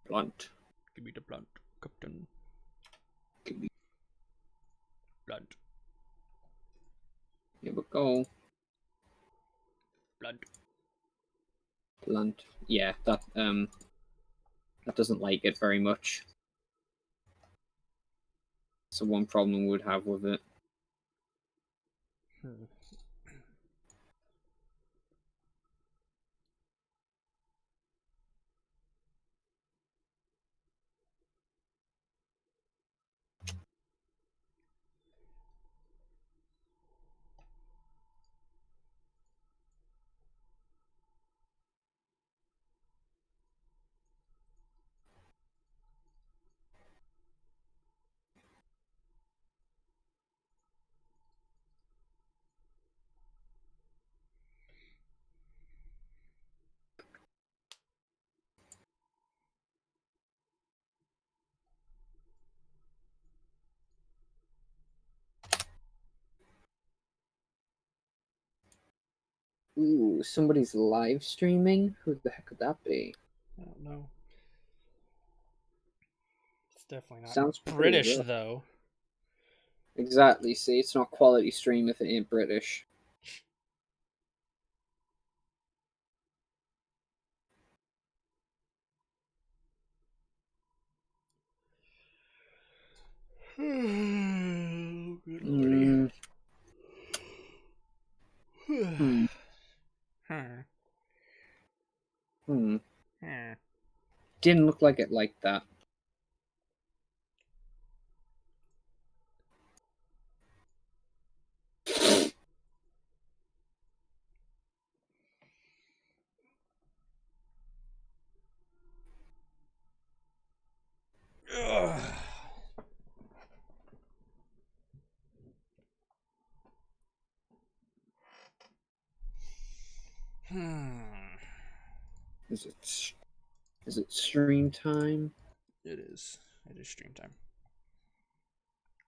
Blunt. Give me the blunt, Captain. Give me. Blunt. Here we go. Blunt. Blunt. Yeah, that doesn't like it very much. So one problem we would have with it. Ooh, somebody's live streaming? Who the heck could that be? I don't know. It's definitely not Sounds British, rough. though. Exactly, see, it's not quality stream if it ain't British. Good lordy. Didn't look like it like that. Is it stream time? It is. It is stream time.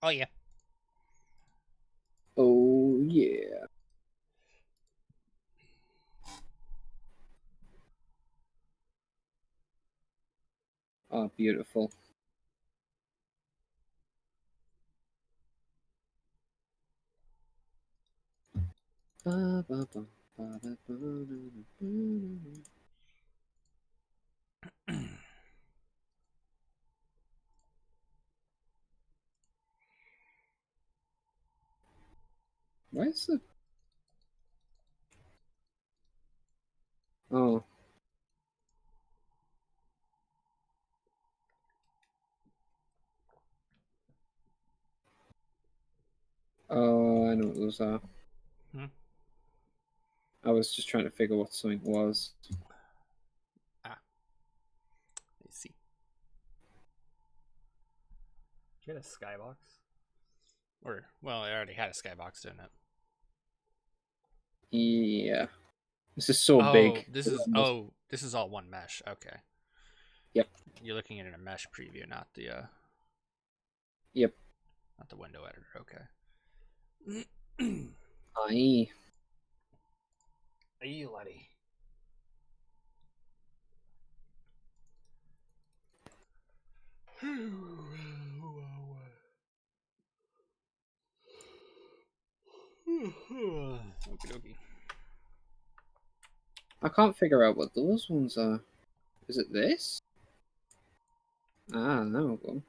Oh, yeah. Oh, yeah. Oh, beautiful. Ba, ba, ba, ba, ba, ba, Where's the... Oh. Oh, I know what those are. I was just trying to figure what something was. I see. Did you get a skybox? Or, well, I already had a skybox, didn't it? Yeah. This is so big. This is all one mesh. Okay. Yep. You're looking at it in a mesh preview, not the Yep. not the window editor. Okay. Aye. Aye, laddie. Okie dokie. I can't figure out what those ones are. Is it this? Ah, there we go.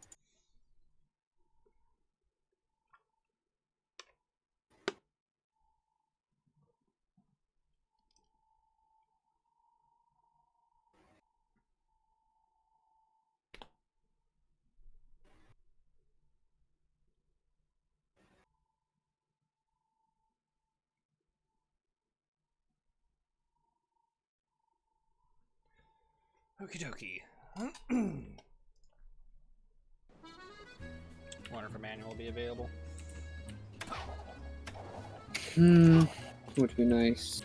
Okie dokie. Wonder if a manual will be available. Would be nice.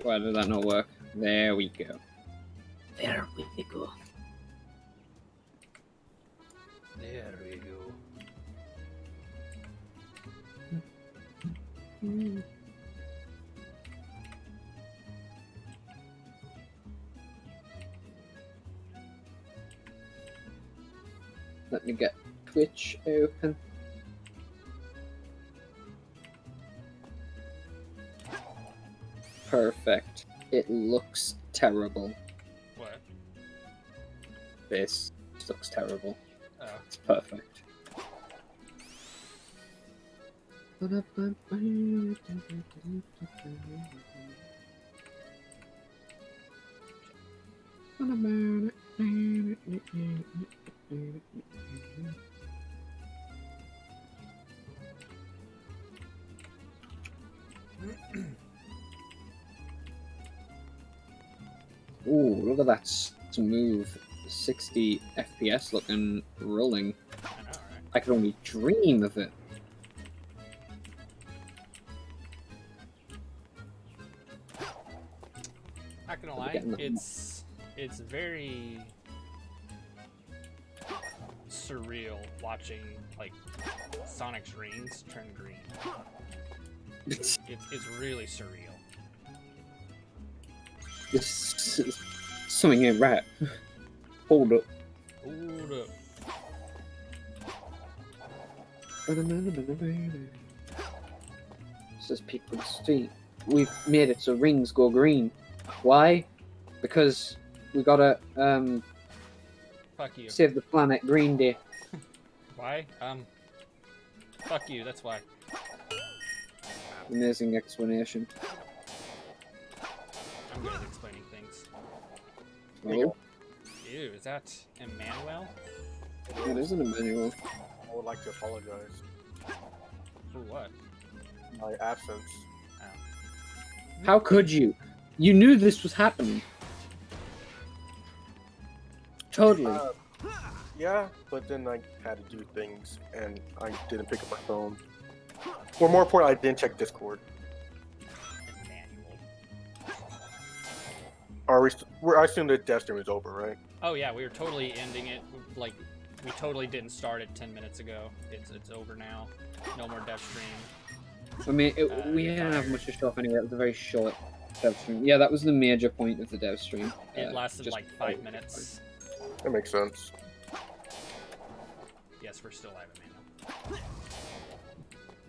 Why did that not work? There we go. There we go. There we go. Let me get Twitch open. Perfect. It looks terrible. What? This looks terrible. Oh. It's perfect. Ooh, look at that smooth 60 FPS looking rolling. I know, right? I could only dream of it. Not gonna lie, it's very surreal watching like Sonic's rings turn green. It's really surreal. This is something ain't right. Hold up. Hold up. Says people street. We've made it so rings go green. Why? Because we gotta Fuck you. save the planet Green Day. Why? Fuck you, that's why. Amazing explanation. I'm good at explaining things. Oh, Ew, is that Emmanuel? it isn't a manual. I would like to apologize For what? for my absence. How could you? You knew this was happening. Totally. Yeah, but then I had to do things and I didn't pick up my phone. Or more important, I didn't check Discord. Emmanuel. I assume the dev stream is over, right? Oh yeah, we were totally ending it. Like, we totally didn't start it 10 minutes ago. It's over now. No more dev stream. I mean, we didn't have much to show off anyway. It was a very short dev stream. Yeah, that was the major point of the dev stream. It lasted just like 5 minutes. That makes sense. Yes, we're still live, Emmanuel.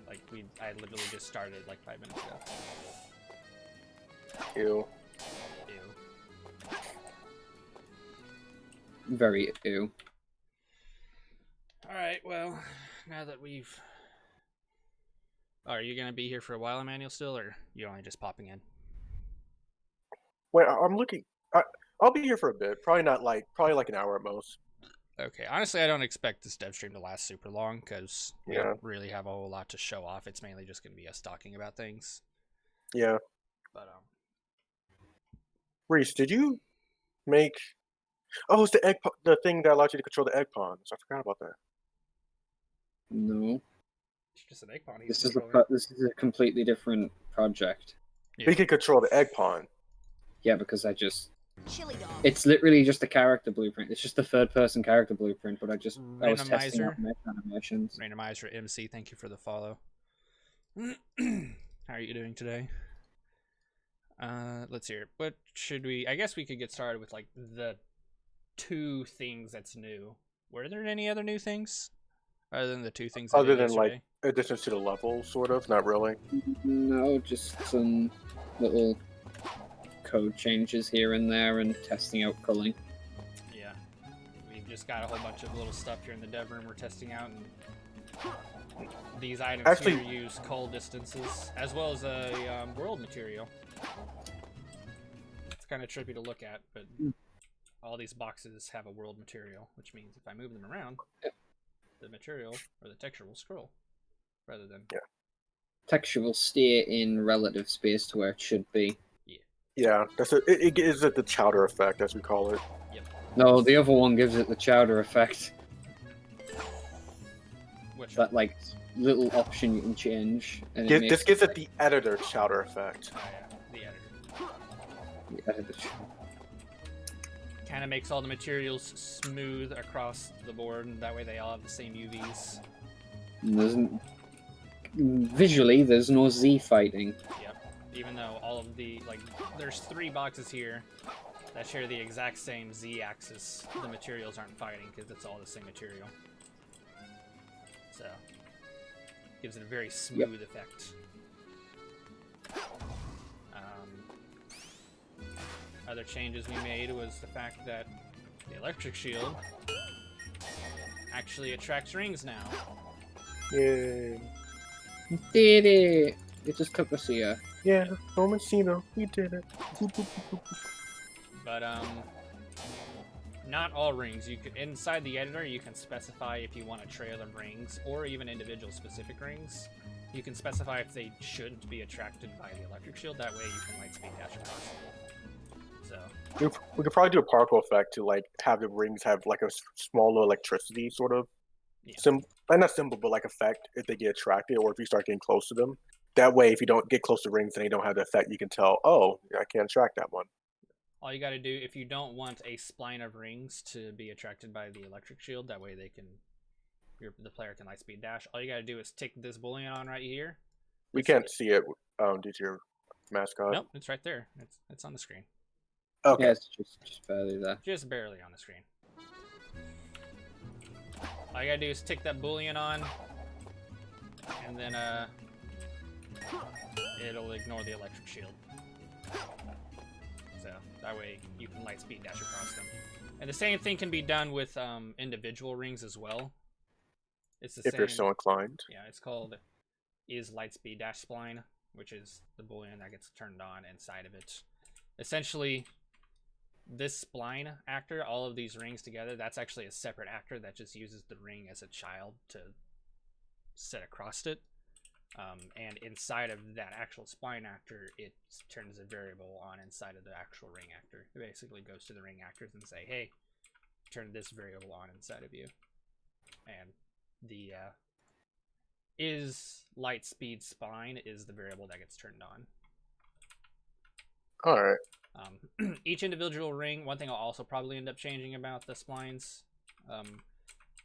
Like, I literally just started like 5 minutes ago. Ew. Ew. Very ew. Alright, well, now that we've... Oh, are you gonna be here for a while, Emmanuel, still, or you only just popping in? Wait, I'm looking. I'll be here for a bit. Probably like an hour at most. Okay, honestly, I don't expect this dev stream to last super long, because we Yeah. don't really have a whole lot to show off. It's mainly just gonna be us talking about things. Yeah. But, Reese, did you make? Oh, it's the thing that allows you to control the egg pawns. I forgot about that. No. it's just an egg pawn. This is a completely different project. Yeah. We can control the egg pawn. Yeah, because I just... Chili dog. It's literally just a character blueprint. It's just a third-person character blueprint, but I was testing out my animations. Randomizer MC, thank you for the follow. How are you doing today? Let's hear. What should we... I guess we could get started with, like, the 2 things that's new. Were there any other new things? Other than the 2 things I Other did than, like, yesterday? additions to the level, sort of. Not really. No, just some little code changes here and there and testing out culling. Yeah. We've just got a whole bunch of little stuff here in the dev room we're testing out, and these items Actually- here use cull distances, as well as a world material. It's kind of trippy to look at, but all these boxes have a world material, which means if I move them around, the material or the texture will scroll rather than. Yeah. Texture will stay in relative space to where it should be. Yeah, that's it gives it the chowder effect, as we call it. Yep. No, the other one gives it the chowder effect. Which That like little option you can change, and This gives it the editor chowder effect. Oh yeah, the editor. the editor. Kind of makes all the materials smooth across the board, and that way they all have the same UVs. Visually, there's no Z fighting. Yep. Even though all of the there's 3 boxes here that share the exact same Z-axis, the materials aren't fighting because it's all the same material. So gives it a very smooth effect. Other changes we made was the fact that the electric shield actually attracts rings now. Yay. We did it! It just took us here. Yeah, Momencino, we did it. But not all rings. You could inside the editor you can specify if you want a trail of rings or even individual specific rings. You can specify if they shouldn't be attracted by the electric shield. That way you can lightspeed dash across. So we could probably do a particle effect to like have the rings have like a small little electricity sort of not symbol, but like effect if they get attracted or if you start getting close to them. That way, if you don't get close to rings and they don't have the effect, you can tell, oh, I can't attract that one. all you got to do, if you don't want a spline of rings to be attracted by the electric shield, that way they can, the player can lightspeed dash. All you got to do is tick this boolean on right here. We can't see it due to your mascot. Nope, it's right there. It's on the screen. Okay. Yeah, it's just barely there. Just barely on the screen. All you gotta do is tick that boolean on, and then it'll ignore the electric shield. So that way you can lightspeed dash across them. And the same thing can be done with individual rings as well. It's the if same. you're so inclined. Yeah, it's called is lightspeed dash spline, which is the boolean that gets turned on inside of it. Essentially, this spline actor, all of these rings together, that's actually a separate actor that just uses the ring as a child to set across it. And inside of that actual spline actor, it turns a variable on inside of the actual ring actor. It basically goes to the ring actors and say, hey, turn this variable on inside of you. And the is lightspeed spline is the variable that gets turned on. All right. Each individual ring, one thing I'll also probably end up changing about the splines,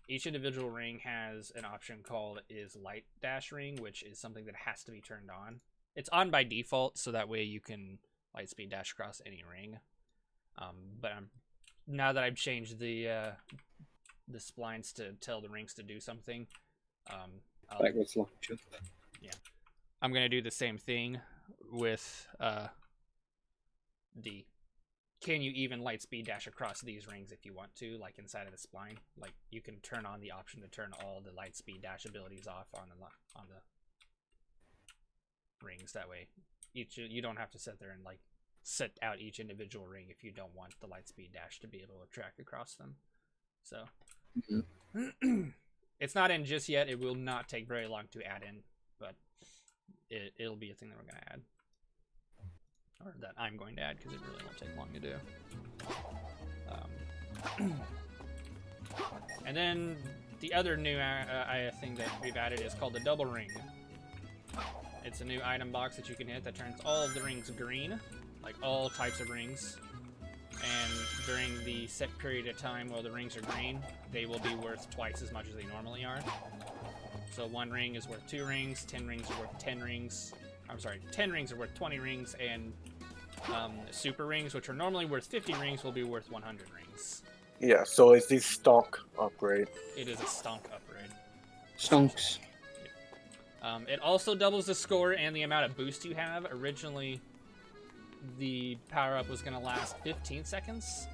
each individual ring has an option called is light dash ring, which is something that has to be turned on. It's on by default, so that way you can lightspeed dash across any ring. But now that I've changed the splines to tell the rings to do something, I'm gonna do the same thing with the can you even lightspeed dash across these rings if you want to, like inside of the spline. Like you can turn on the option to turn all the lightspeed dash abilities off on the rings. That way you don't have to sit there and like set out each individual ring if you don't want the lightspeed dash to be able to track across them. So it's not in just yet. It will not take very long to add in, but it'll be a thing that we're gonna add. Or that I'm going to add, because it really won't take long to do. And then the other new thing that we've added is called the double ring. It's a new item box that you can hit that turns all of the rings green, like all types of rings. And during the set period of time while the rings are green, they will be worth twice as much as they normally are. So 1 ring is worth 2 rings, 10 rings are worth 10 rings. I'm sorry, 10 rings are worth 20 rings, and super rings, which are normally worth 50 rings, will be worth 100 rings. Yeah, so it's the stonk upgrade. It is a stonk upgrade. Stonks. It also doubles the score and the amount of boost you have. Originally, the power-up was going to last 15 seconds,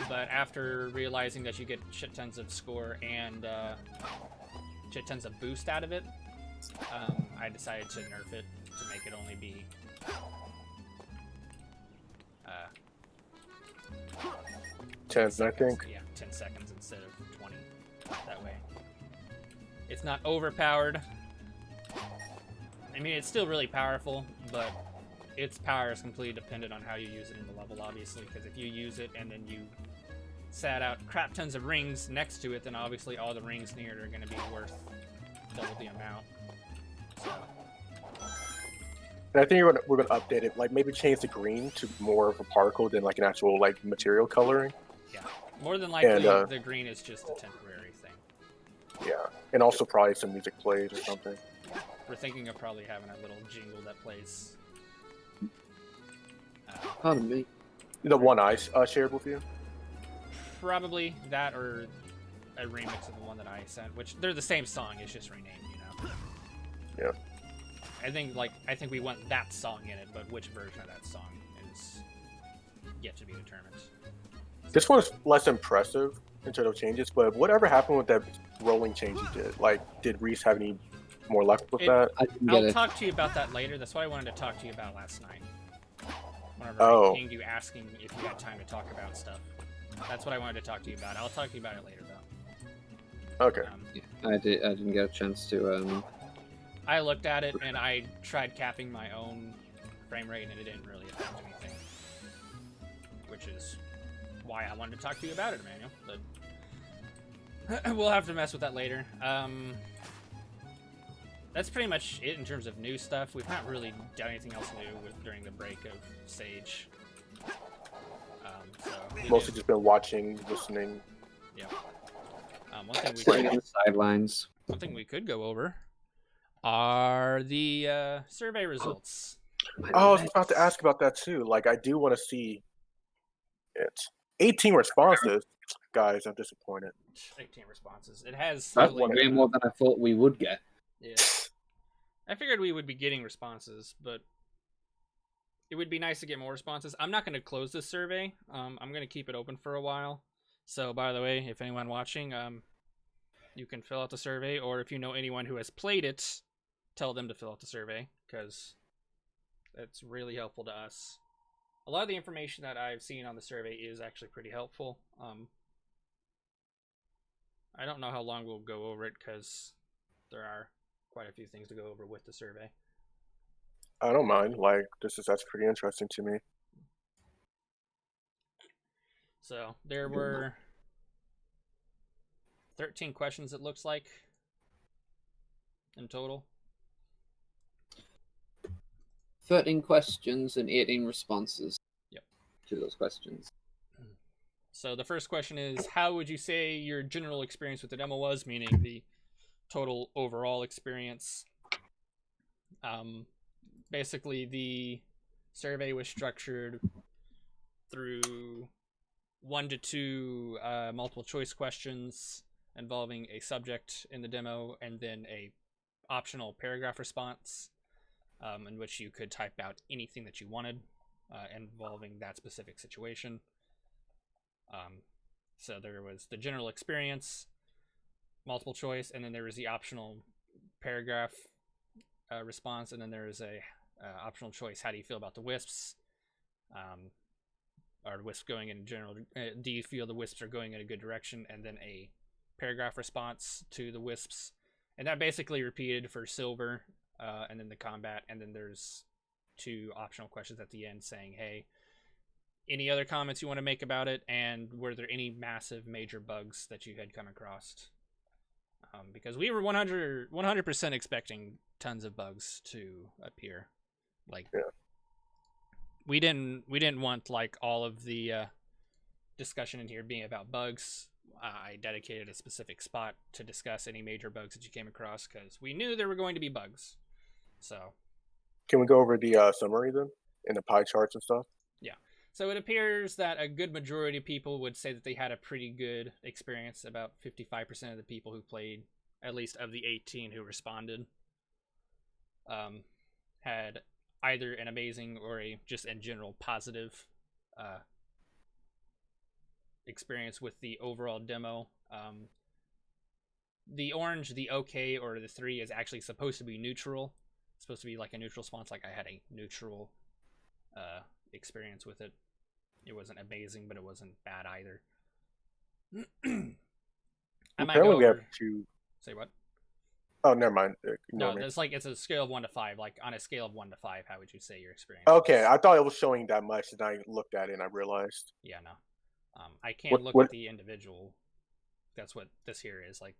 but after realizing that you get shit tons of score and shit tons of boost out of it, I decided to nerf it to make it only be 10, I seconds. think. Yeah, 10 seconds instead of 20. That way. It's not overpowered. I mean, it's still really powerful, but its power is completely dependent on how you use it in the level, obviously, because if you use it and then you sat out crap tons of rings next to it, then obviously all the rings near it are going to be worth double the amount. So. And I think we're gonna update it, like maybe change the green to more of a particle than like an actual like material coloring. Yeah, more than likely And, the green is just a temporary thing. Yeah, and also probably some music plays or something. We're thinking of probably having a little jingle that plays. Pardon me. The one I shared with you. Probably that or a remix of the one that I sent, which they're the same song, it's just renamed, you know. Yeah. I think we want that song in it, but which version of that song is yet to be determined. This one's less impressive in terms of changes, but whatever happened with that rolling change you did? Like, did Reese have any more luck with that? I didn't get I'll it. talk to you about that later. That's what I wanted to talk to you about last night. Whenever Oh. I pinged you asking if you had time to talk about stuff. That's what I wanted to talk to you about. I'll talk to you about it later, though. Okay. Yeah, I didn't get a chance to. I looked at it and I tried capping my own frame rate and it didn't really affect anything. Which is why I wanted to talk to you about it, Emmanuel. But we'll have to mess with that later. That's pretty much it in terms of new stuff. We've not really done anything else new during the break of Sage. So Mostly just been watching, listening. Yeah. One thing we sitting could, on the sidelines. one thing we could go over are the survey results. Oh, I was about to ask about that too. Like, I do want to see it. 18 responses. Guys, I'm disappointed. 18 responses. It has That's slowly way gone more up. than I thought we would get. Yeah. I figured we would be getting responses, but it would be nice to get more responses. I'm not going to close this survey. I'm going to keep it open for a while. So, by the way, if anyone watching, you can fill out the survey, or if you know anyone who has played it, tell them to fill out the survey, because it's really helpful to us. A lot of the information that I've seen on the survey is actually pretty helpful. I don't know how long we'll go over it, because there are quite a few things to go over with the survey. I don't mind. Like, that's pretty interesting to me. So there were 13 questions, it looks like, in total. 13 questions and 18 responses. Yep. To those questions. So the first question is, how would you say your general experience with the demo was, meaning the total overall experience? Basically, the survey was structured through 1 to 2 multiple choice questions involving a subject in the demo, and then a optional paragraph response in which you could type out anything that you wanted involving that specific situation. So there was the general experience, multiple choice, and then there was the optional paragraph response, and then there was a optional choice. How do you feel about the wisps? Are the wisps going in general? Do you feel the wisps are going in a good direction? And then a paragraph response to the wisps, and that basically repeated for silver, and then the combat, and then there's 2 optional questions at the end saying, hey, any other comments you want to make about it, and were there any massive major bugs that you had come across? Because we were 100% expecting tons of bugs to appear. Like, yeah. we didn't want like all of the discussion in here being about bugs. I dedicated a specific spot to discuss any major bugs that you came across, because we knew there were going to be bugs. So, Can we go over the summary then, and the pie charts and stuff? yeah. So it appears that a good majority of people would say that they had a pretty good experience. About 55% of the people who played, at least of the 18 who responded, had either an amazing or a just in general positive experience with the overall demo. The orange, the okay, or the 3 is actually supposed to be neutral. It's supposed to be like a neutral response. Like, I had a neutral experience with it. It wasn't amazing, but it wasn't bad either. I might go Apparently, we have over. to. Say what? Oh, never mind. No, Ignore me. it's like it's a scale of 1 to 5. Like on a scale of 1 to 5, how would you say your experience Okay, was? I thought it was showing that much, and I looked at it and I realized. Yeah, no. I can't What? look What? at the individual. That's what this here is. Like,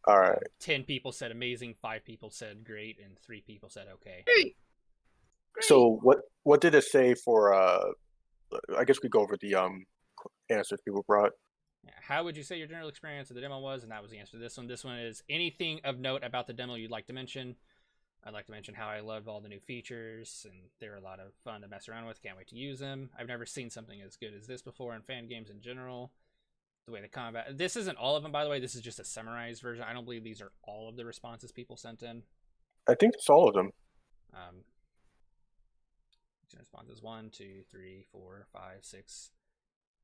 All right. 10 people said amazing, 5 people said great, and 3 people said okay. Great. Great. So what did it say for? I guess we go over the answers people brought. Yeah. How would you say your general experience of the demo was? And that was the answer to this one. This one is anything of note about the demo you'd like to mention. I'd like to mention how I loved all the new features, and they're a lot of fun to mess around with. Can't wait to use them. I've never seen something as good as this before in fan games in general. The way the combat... This isn't all of them, by the way. This is just a summarized version. I don't believe these are all of the responses people sent in. I think it's all of them. Responses 1, 2, 3, 4, 5, 6,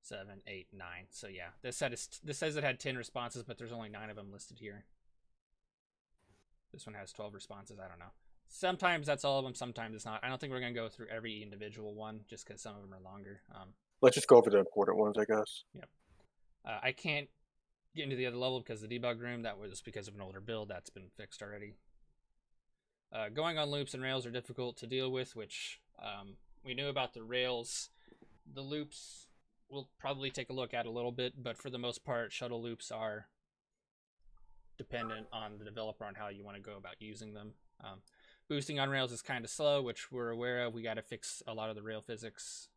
7, 8, 9. So yeah, this says it had 10 responses, but there's only 9 of them listed here. This one has 12 responses. I don't know. Sometimes that's all of them. Sometimes it's not. I don't think we're gonna go through every individual one just because some of them are longer. Let's just go over the important ones, I guess. Yep. I can't get into the other level because the debug room, that was because of an older build. That's been fixed already. Going on loops and rails are difficult to deal with, which we knew about the rails. The loops we'll probably take a look at a little bit, but for the most part, shuttle loops are dependent on the developer on how you want to go about using them. Boosting on rails is kind of slow, which we're aware of. We got to fix a lot of the rail physics.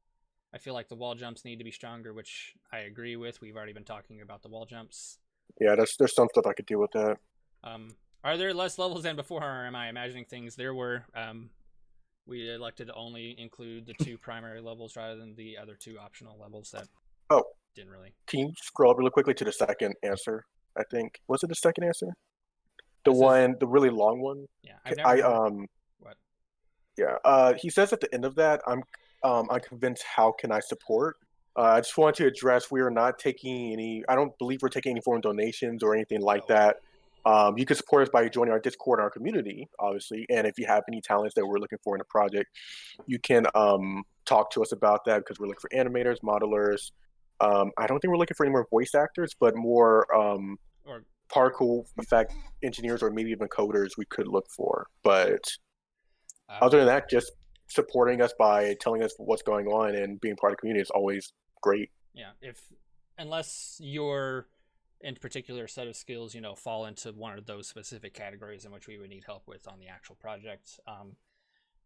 I feel like the wall jumps need to be stronger, which I agree with. We've already been talking about the wall jumps. Yeah, there's some stuff I could deal with that. Are there less levels than before, or am I imagining things? There were. We elected to only include the 2 primary levels rather than the other 2 optional levels that didn't really. Can you scroll up really quickly to the second answer? I think was it the second answer? The really long one. Yeah, I've never. What? Yeah. He says at the end of that, I'm convinced. How can I support? I just want to address we are not taking any. I don't believe we're taking any form of donations or anything like that. You can support us by joining our Discord and our community, obviously. And if you have any talents that we're looking for in a project, you can talk to us about that because we're looking for animators, modelers. I don't think we're looking for any more voice actors, but more or particle effect engineers or maybe even coders we could look for. But other than that, just supporting us by telling us what's going on and being part of the community is always great. Yeah, unless your in particular set of skills, fall into one of those specific categories in which we would need help with on the actual project.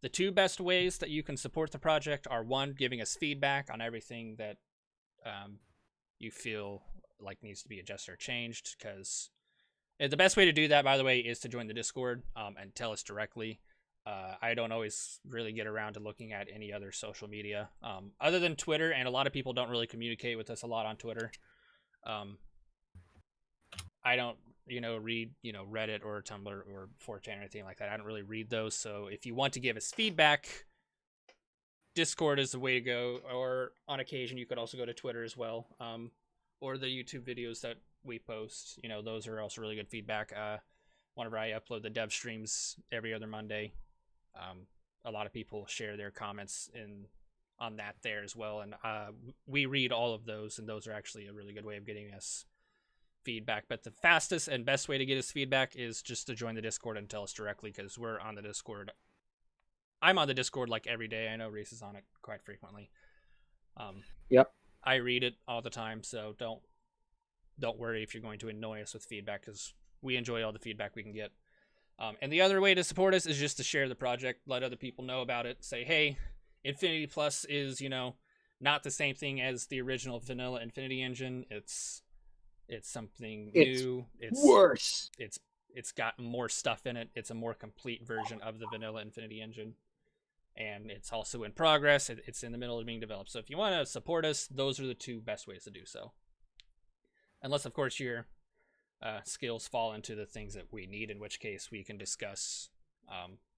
The 2 best ways that you can support the project are 1, giving us feedback on everything that you feel like needs to be adjusted or changed, because the best way to do that, by the way, is to join the Discord and tell us directly. I don't always really get around to looking at any other social media other than Twitter, and a lot of people don't really communicate with us a lot on Twitter. I don't, read, Reddit or Tumblr or 4chan or anything like that. I don't really read those. So if you want to give us feedback, Discord is the way to go. Or on occasion, you could also go to Twitter as well. Or the YouTube videos that we post. Those are also really good feedback. Whenever I upload the dev streams every other Monday, a lot of people share their comments on that there as well. And we read all of those, and those are actually a really good way of getting us feedback. But the fastest and best way to get us feedback is just to join the Discord and tell us directly, because we're on the Discord. I'm on the Discord like every day. I know Reese is on it quite frequently. Yep. I read it all the time, so don't worry if you're going to annoy us with feedback, because we enjoy all the feedback we can get. And the other way to support us is just to share the project, let other people know about it, say, hey, Infinity Plus is, not the same thing as the original vanilla Infinity engine. It's something new. It's worse. It's got more stuff in it. It's a more complete version of the vanilla Infinity engine. And it's also in progress. It's in the middle of being developed. So if you want to support us, those are the 2 best ways to do so. Unless, of course, your skills fall into the things that we need, in which case we can discuss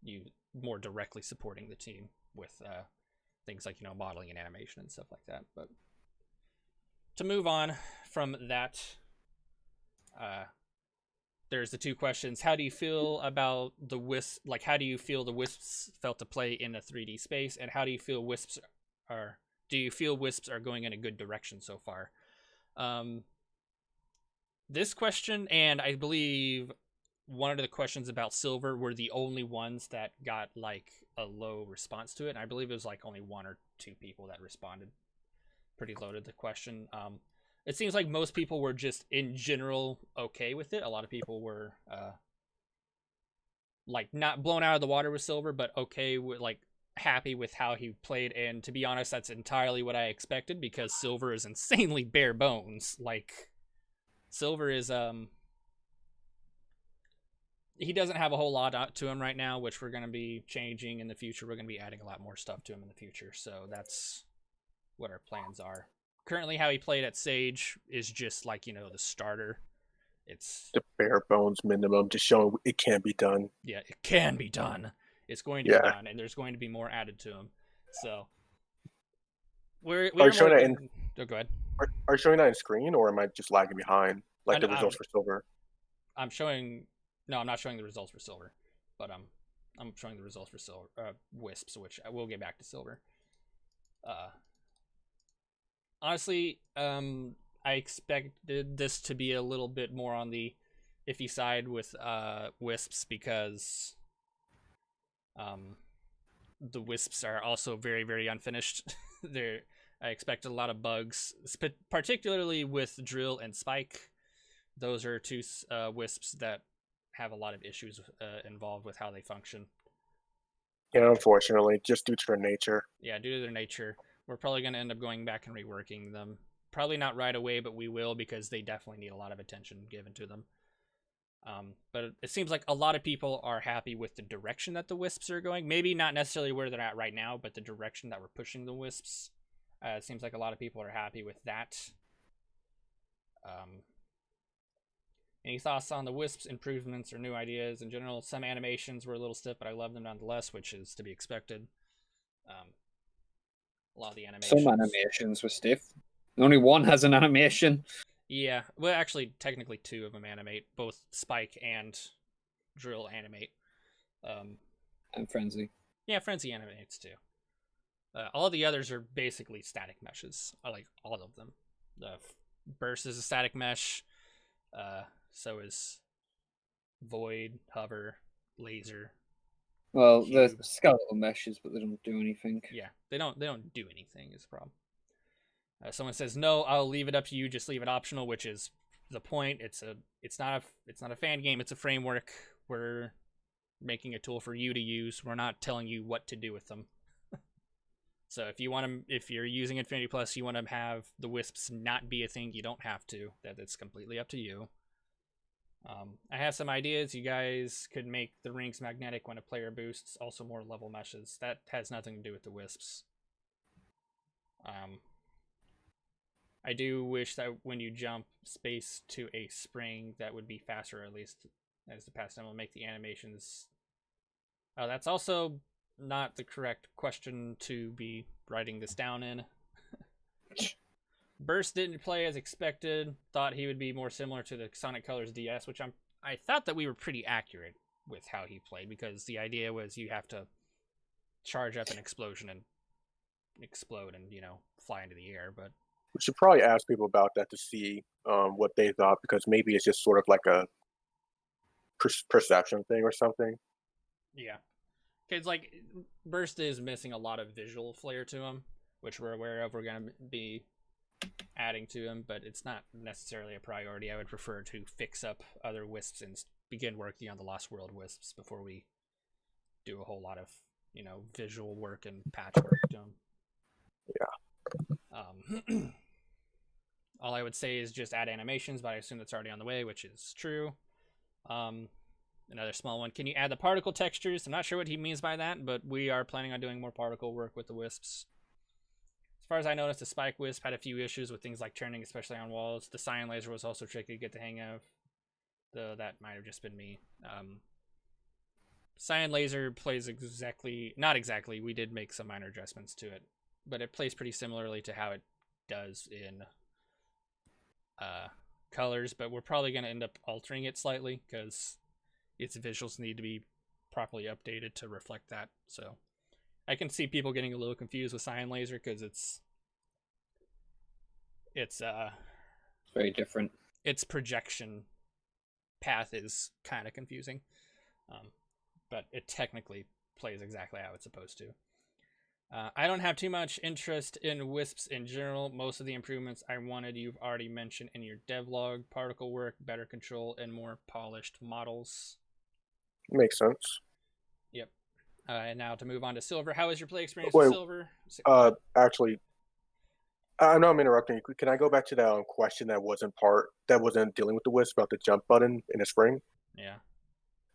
you more directly supporting the team with things like, modeling and animation and stuff like that. But to move on from that, there's the 2 questions. How do you feel about the wisp? Like, how do you feel the wisps felt to play in a 3D space, and how do you feel wisps are? Do you feel wisps are going in a good direction so far? This question, and I believe one of the questions about silver, were the only ones that got like a low response to it. And I believe it was like only 1 or 2 people that responded. Pretty loaded the question. It seems like most people were just in general okay with it. A lot of people were like not blown out of the water with silver, but okay with like happy with how he played. And to be honest, that's entirely what I expected, because silver is insanely bare bones. Like silver is he doesn't have a whole lot to him right now, which we're going to be changing in the future. We're going to be adding a lot more stuff to him in the future, so that's what our plans are. Currently, how he played at Sage is just like, you know, the starter. It's the bare bones minimum, just showing it can be done. Yeah, it can be done. It's going to be done, and there's going to be more added to him. So we're showing that in. Oh, go ahead. Are you showing that in screen, or am I just lagging behind, like the results for silver? I'm showing. No, I'm not showing the results for silver, but I'm showing the results for silver wisps, which I will get back to silver. Honestly, I expected this to be a little bit more on the iffy side with wisps, because the wisps are also very, very unfinished. I expected a lot of bugs, particularly with drill and spike. Those are 2 wisps that have a lot of issues involved with how they function. Yeah, unfortunately, just due to their nature. Yeah, due to their nature. We're probably going to end up going back and reworking them. Probably not right away, but we will, because they definitely need a lot of attention given to them. But it seems like a lot of people are happy with the direction that the wisps are going. Maybe not necessarily where they're at right now, but the direction that we're pushing the wisps. It seems like a lot of people are happy with that. Any thoughts on the wisps, improvements, or new ideas in general? Some animations were a little stiff, but I love them nonetheless, which is to be expected. A lot of the animations. Some animations were stiff. Only one has an animation. Yeah, well, actually, technically 2 of them animate. Both Spike and Drill animate. And Frenzy. Yeah, Frenzy animates too. All the others are basically static meshes. I like all of them. Burst is a static mesh. So is Void, Hover, Laser. Well, they're skeletal meshes, but they don't do anything. Yeah, they don't do anything is the problem. Someone says, no, I'll leave it up to you, just leave it optional, which is the point. It's not a fan game, it's a framework. We're making a tool for you to use. We're not telling you what to do with them. So if you're using Infinity Plus, you want to have the wisps not be a thing, you don't have to. That's completely up to you. I have some ideas. You guys could make the rings magnetic when a player boosts, also more level meshes. That has nothing to do with the wisps. I do wish that when you jump space to a spring, that would be faster, at least as the pastime will make the animations. That's also not the correct question to be writing this down in. Burst didn't play as expected. Thought he would be more similar to the Sonic Colors DS, which I thought that we were pretty accurate with how he played, because the idea was you have to charge up an explosion and explode and, you know, fly into the air. But we should probably ask people about that to see what they thought, because maybe it's just sort of like a perception thing or something. Yeah. Because, like, Burst is missing a lot of visual flair to him, which we're aware of. We're going to be adding to him, but it's not necessarily a priority. I would prefer to fix up other wisps and begin working on the Lost World wisps before we do a whole lot of, you know, visual work and patchwork to them. Yeah. All I would say is just add animations, but I assume that's already on the way, which is true. Another small one. Can you add the particle textures? I'm not sure what he means by that, but we are planning on doing more particle work with the wisps. As far as I noticed, the Spike Wisp had a few issues with things like turning, especially on walls. The Cyan Laser was also tricky to get the hang of, though that might have just been me. Cyan Laser plays not exactly, we did make some minor adjustments to it, but it plays pretty similarly to how it does in Colors, but we're probably going to end up altering it slightly because its visuals need to be properly updated to reflect that. So I can see people getting a little confused with Cyan Laser because it's very different. its projection path is kind of confusing, but it technically plays exactly how it's supposed to. I don't have too much interest in wisps in general. Most of the improvements I wanted you've already mentioned in your devlog: particle work, better control, and more polished models. Makes sense. Yep. And now to move on to silver. How was your play experience with silver? Actually, I know I'm interrupting you. Can I go back to that question that wasn't dealing with the wisp about the jump button in the spring? Yeah.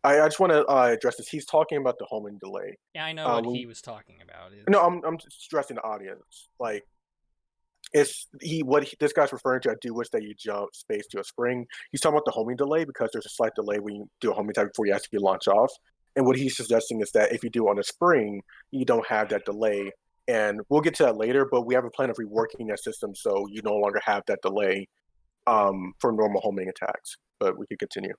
I just want to address this. He's talking about the homing delay. Yeah, I know what he was talking about. No, I'm stressing the audience. Like, this guy's referring to. I do wish that you jump space to a spring. He's talking about the homing delay because there's a slight delay when you do a homing attack before you actually launch off. And what he's suggesting is that if you do on a spring, you don't have that delay. And we'll get to that later, but we have a plan of reworking that system so you no longer have that delay for normal homing attacks. But we could continue.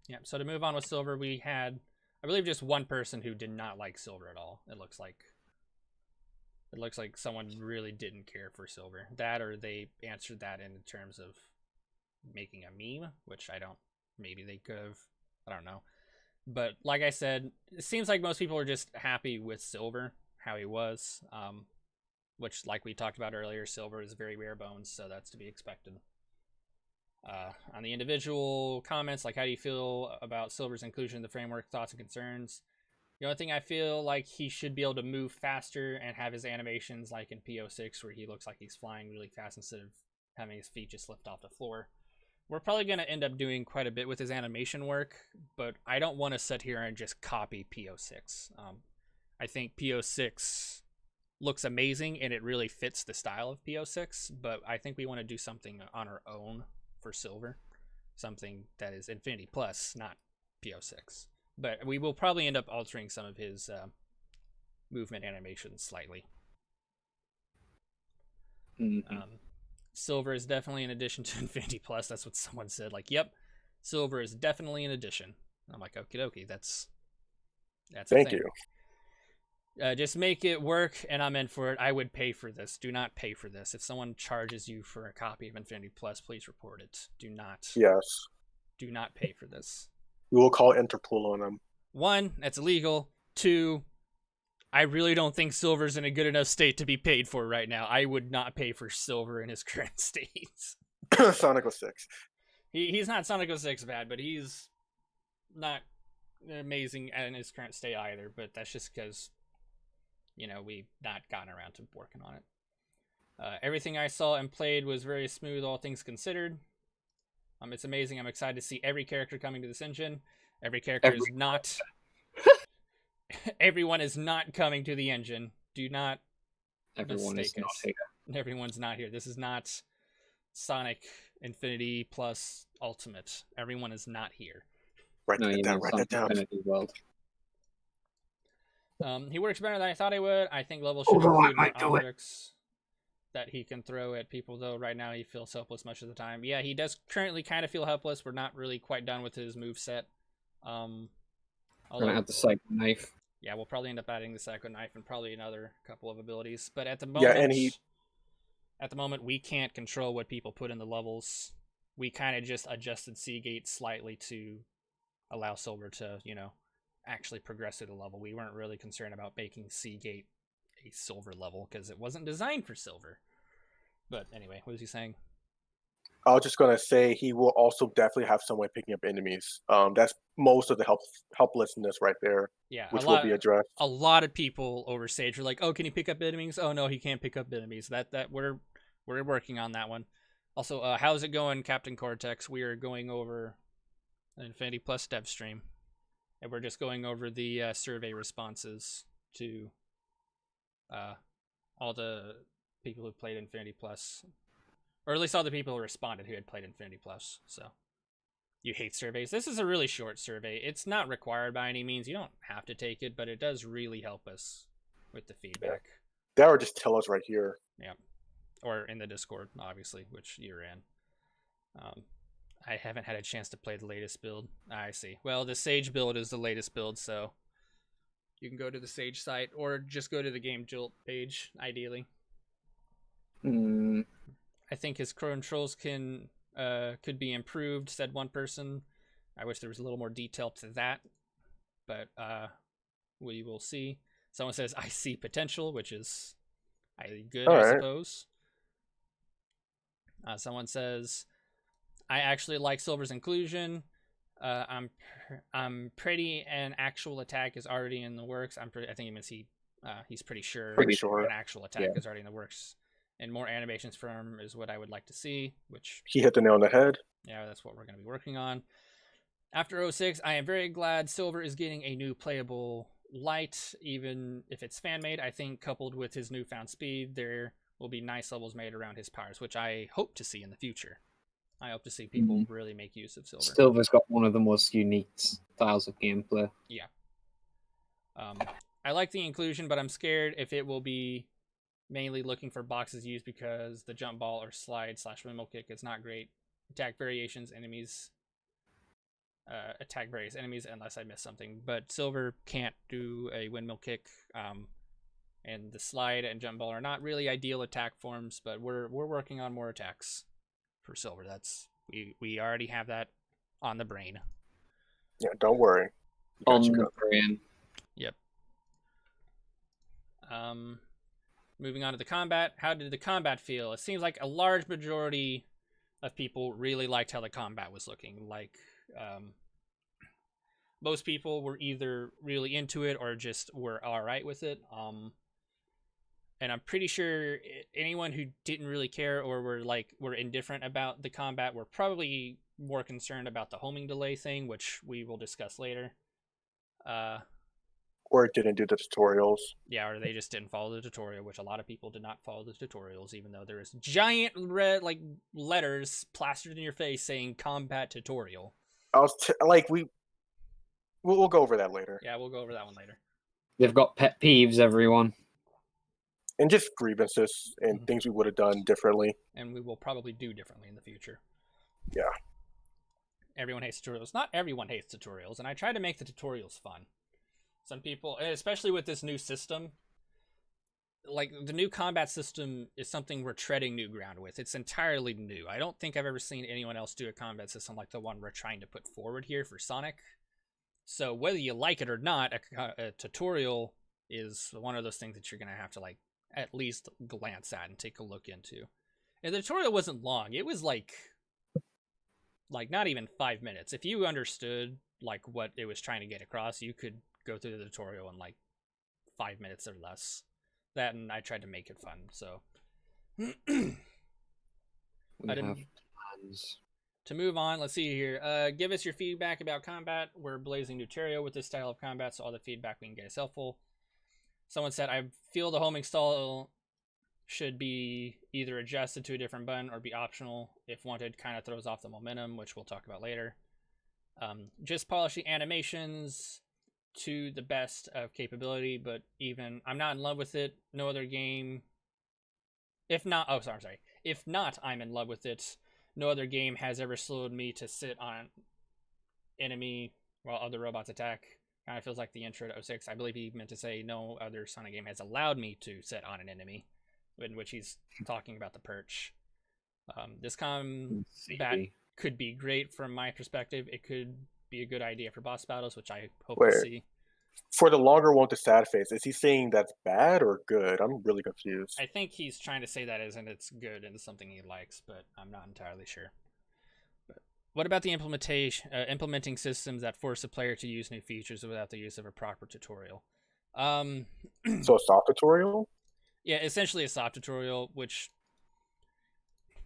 Yeah, so to move on with silver, we had, I believe, just one person who did not like silver at all. It looks like someone really didn't care for silver. That, or they answered that in terms of making a meme, which maybe they could have, I don't know. But like I said, it seems like most people are just happy with silver, how he was, which, like we talked about earlier, silver is very bare bones, so that's to be expected. On the individual comments, like, how do you feel about silver's inclusion in the framework, thoughts and concerns? The only thing I feel like he should be able to move faster and have his animations like in PO6 where he looks like he's flying really fast instead of having his feet just lift off the floor. We're probably going to end up doing quite a bit with his animation work, but I don't want to sit here and just copy PO6. I think PO6 looks amazing and it really fits the style of PO6, but I think we want to do something on our own for silver, something that is Infinity Plus, not PO6. But we will probably end up altering some of his movement animations slightly. Silver is definitely an addition to Infinity Plus. That's what someone said. Like, yep, silver is definitely an addition. I'm like, okie dokie, that's Thank you. Just make it work, and I'm in for it. I would pay for this. Do not pay for this. If someone charges you for a copy of Infinity Plus, please report it. Do not. Yes. Do not pay for this. We will call Interpol on them. 1, that's illegal. 2, I really don't think silver's in a good enough state to be paid for right now. I would not pay for silver in his current state. Sonic 06. He's not Sonic 06 bad, but he's not amazing in his current state either. But that's just because, we've not gotten around to working on it. Everything I saw and played was very smooth, all things considered. It's amazing. I'm excited to see every character coming to this engine. Every character is not... Everyone is not coming to the engine. Do not Everyone is not here. Everyone's not here. This is not Sonic Infinity Plus Ultimate. Everyone is not here. Write that down. World. He works better than I thought he would. I think levels should include more objects that he can throw at people, though. Right now he feels helpless much of the time. Yeah, he does currently kind of feel helpless. We're not really quite done with his moveset. We're gonna have the Psycho Knife. Yeah, we'll probably end up adding the Psycho Knife and probably another couple of abilities. But at the moment, at the moment, we can't control what people put in the levels. We kind of just adjusted Seagate slightly to allow Silver to, actually progress through the level. We weren't really concerned about making Seagate a silver level because it wasn't designed for silver. But anyway, what was he saying? I was just gonna say he will also definitely have someone picking up enemies. That's most of the helplessness right there. Yeah, which will be addressed. A lot of people over Sage are like, "Oh, can he pick up enemies? Oh no, he can't pick up enemies." That we're working on that one. Also, how's it going, Captain Cortex? We are going over an Infinity Plus dev stream, and we're just going over the survey responses to all the people who played Infinity Plus. Or at least all the people who responded who had played Infinity Plus. So, you hate surveys. This is a really short survey. It's not required by any means. You don't have to take it, but it does really help us with the feedback. That or just tell us right here. Yeah. Or in the Discord, obviously, which you're in. I haven't had a chance to play the latest build. I see. Well, the Sage build is the latest build, so you can go to the Sage site or just go to the Game Jolt page, ideally. I think his controls can could be improved, said one person. I wish there was a little more detail to that, but we will see. Someone says, I see potential, which is highly good, I suppose. Someone says, I actually like Silver's inclusion. I'm pretty an actual attack is already in the works. I think he means he's pretty sure an actual attack is already in the works. And more animations from is what I would like to see, which... He hit the nail on the head. Yeah, that's what we're going to be working on. After 06, I am very glad Silver is getting a new playable light, even if it's fan-made. I think coupled with his newfound speed, there will be nice levels made around his powers, which I hope to see in the future. I hope to see people really make use of Silver. Silver's got one of the most unique styles of gameplay. Yeah. I like the inclusion, but I'm scared if it will be mainly looking for boxes used because the jump ball or slide / windmill kick is not great. Attack variations, enemies... attack various enemies unless I miss something, but Silver can't do a windmill kick, and the slide and jump ball are not really ideal attack forms, but we're working on more attacks for Silver. That's we already have that on the brain. Yeah, don't worry. On the brain. Yep. Moving on to the combat. How did the combat feel? It seems like a large majority of people really liked how the combat was looking. Like, most people were either really into it or just were all right with it. And I'm pretty sure anyone who didn't really care or were indifferent about the combat were probably more concerned about the homing delay thing, which we will discuss later. Or it didn't do the tutorials. Yeah, or they just didn't follow the tutorial, which a lot of people did not follow the tutorials, even though there is giant red letters plastered in your face saying combat tutorial. We'll go over that later. Yeah, we'll go over that one later. They've got pet peeves, everyone. And just grievances and things we would have done differently. And we will probably do differently in the future. Yeah. Everyone hates tutorials. Not everyone hates tutorials, and I try to make the tutorials fun. Some people, especially with this new system, like the new combat system is something we're treading new ground with. It's entirely new. I don't think I've ever seen anyone else do a combat system like the one we're trying to put forward here for Sonic. So whether you like it or not, a tutorial is one of those things that you're going to have to at least glance at and take a look into. And the tutorial wasn't long. It was like not even 5 minutes. If you understood what it was trying to get across, you could go through the tutorial in 5 minutes or less. That, and I tried to make it fun. So to move on, let's see here. Give us your feedback about combat. We're blazing new tutorial with this style of combat, so all the feedback we can get is helpful. Someone said, I feel the homing style should be either adjusted to a different button or be optional. If wanted, kind of throws off the momentum, which we'll talk about later. Just polishing animations to the best of capability, but even I'm not in love with it. No other game. If not, I'm in love with it. No other game has ever slowed me to sit on an enemy while other robots attack. Kind of feels like the intro to 06. I believe he meant to say no other Sonic game has allowed me to sit on an enemy, in which he's talking about the perch. This combat could be great from my perspective. It could be a good idea for boss battles, which I hope to see. For the longer one with the sad face, is he saying that's bad or good? I'm really confused. I think he's trying to say that it's good and it's something he likes, but I'm not entirely sure. But what about the implementing systems that force a player to use new features without the use of a proper tutorial? So a soft tutorial? Yeah, essentially a soft tutorial, which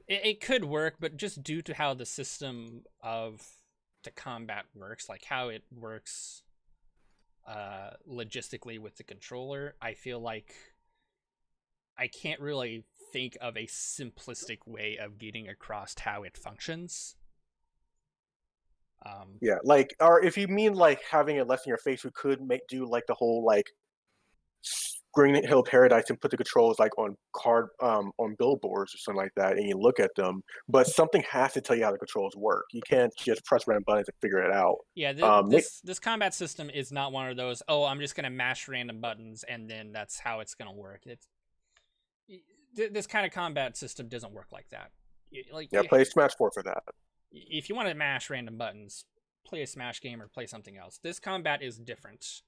it could work, but just due to how the system of the combat works, how it works logistically with the controller, I feel like I can't really think of a simplistic way of getting across how it functions. Yeah, or if you mean having it less in your face, we could do the whole Green Hill Paradise and put the controls on on billboards or something like that, and you look at them. But something has to tell you how the controls work. You can't just press random buttons and figure it out. Yeah, this combat system is not one of those. Oh, I'm just gonna mash random buttons and then that's how it's gonna work. This kind of combat system doesn't work like that. Like, Yeah, play Smash 4 for that. if you want to mash random buttons, play a Smash game or play something else. This combat is different,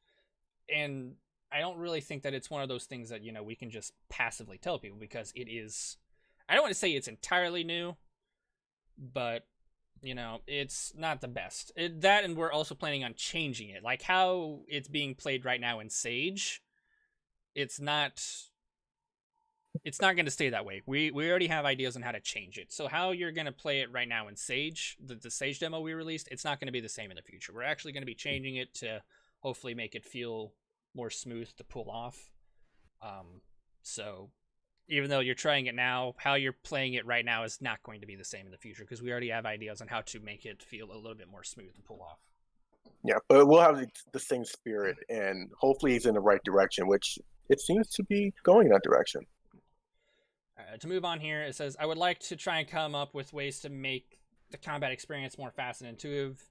and I don't really think that it's one of those things that, you know, we can just passively tell people, because it is. I don't want to say it's entirely new, but you know, it's not the best. That, and we're also planning on changing it, like how it's being played right now in Sage. It's not going to stay that way. We already have ideas on how to change it. So how you're going to play it right now in Sage, the Sage demo we released, it's not going to be the same in the future. We're actually going to be changing it to hopefully make it feel more smooth to pull off. So even though you're trying it now, how you're playing it right now is not going to be the same in the future, because we already have ideas on how to make it feel a little bit more smooth to pull off. Yeah, but we'll have the same spirit, and hopefully it's in the right direction, which it seems to be going in that direction. To move on here, it says, I would like to try and come up with ways to make the combat experience more fast and intuitive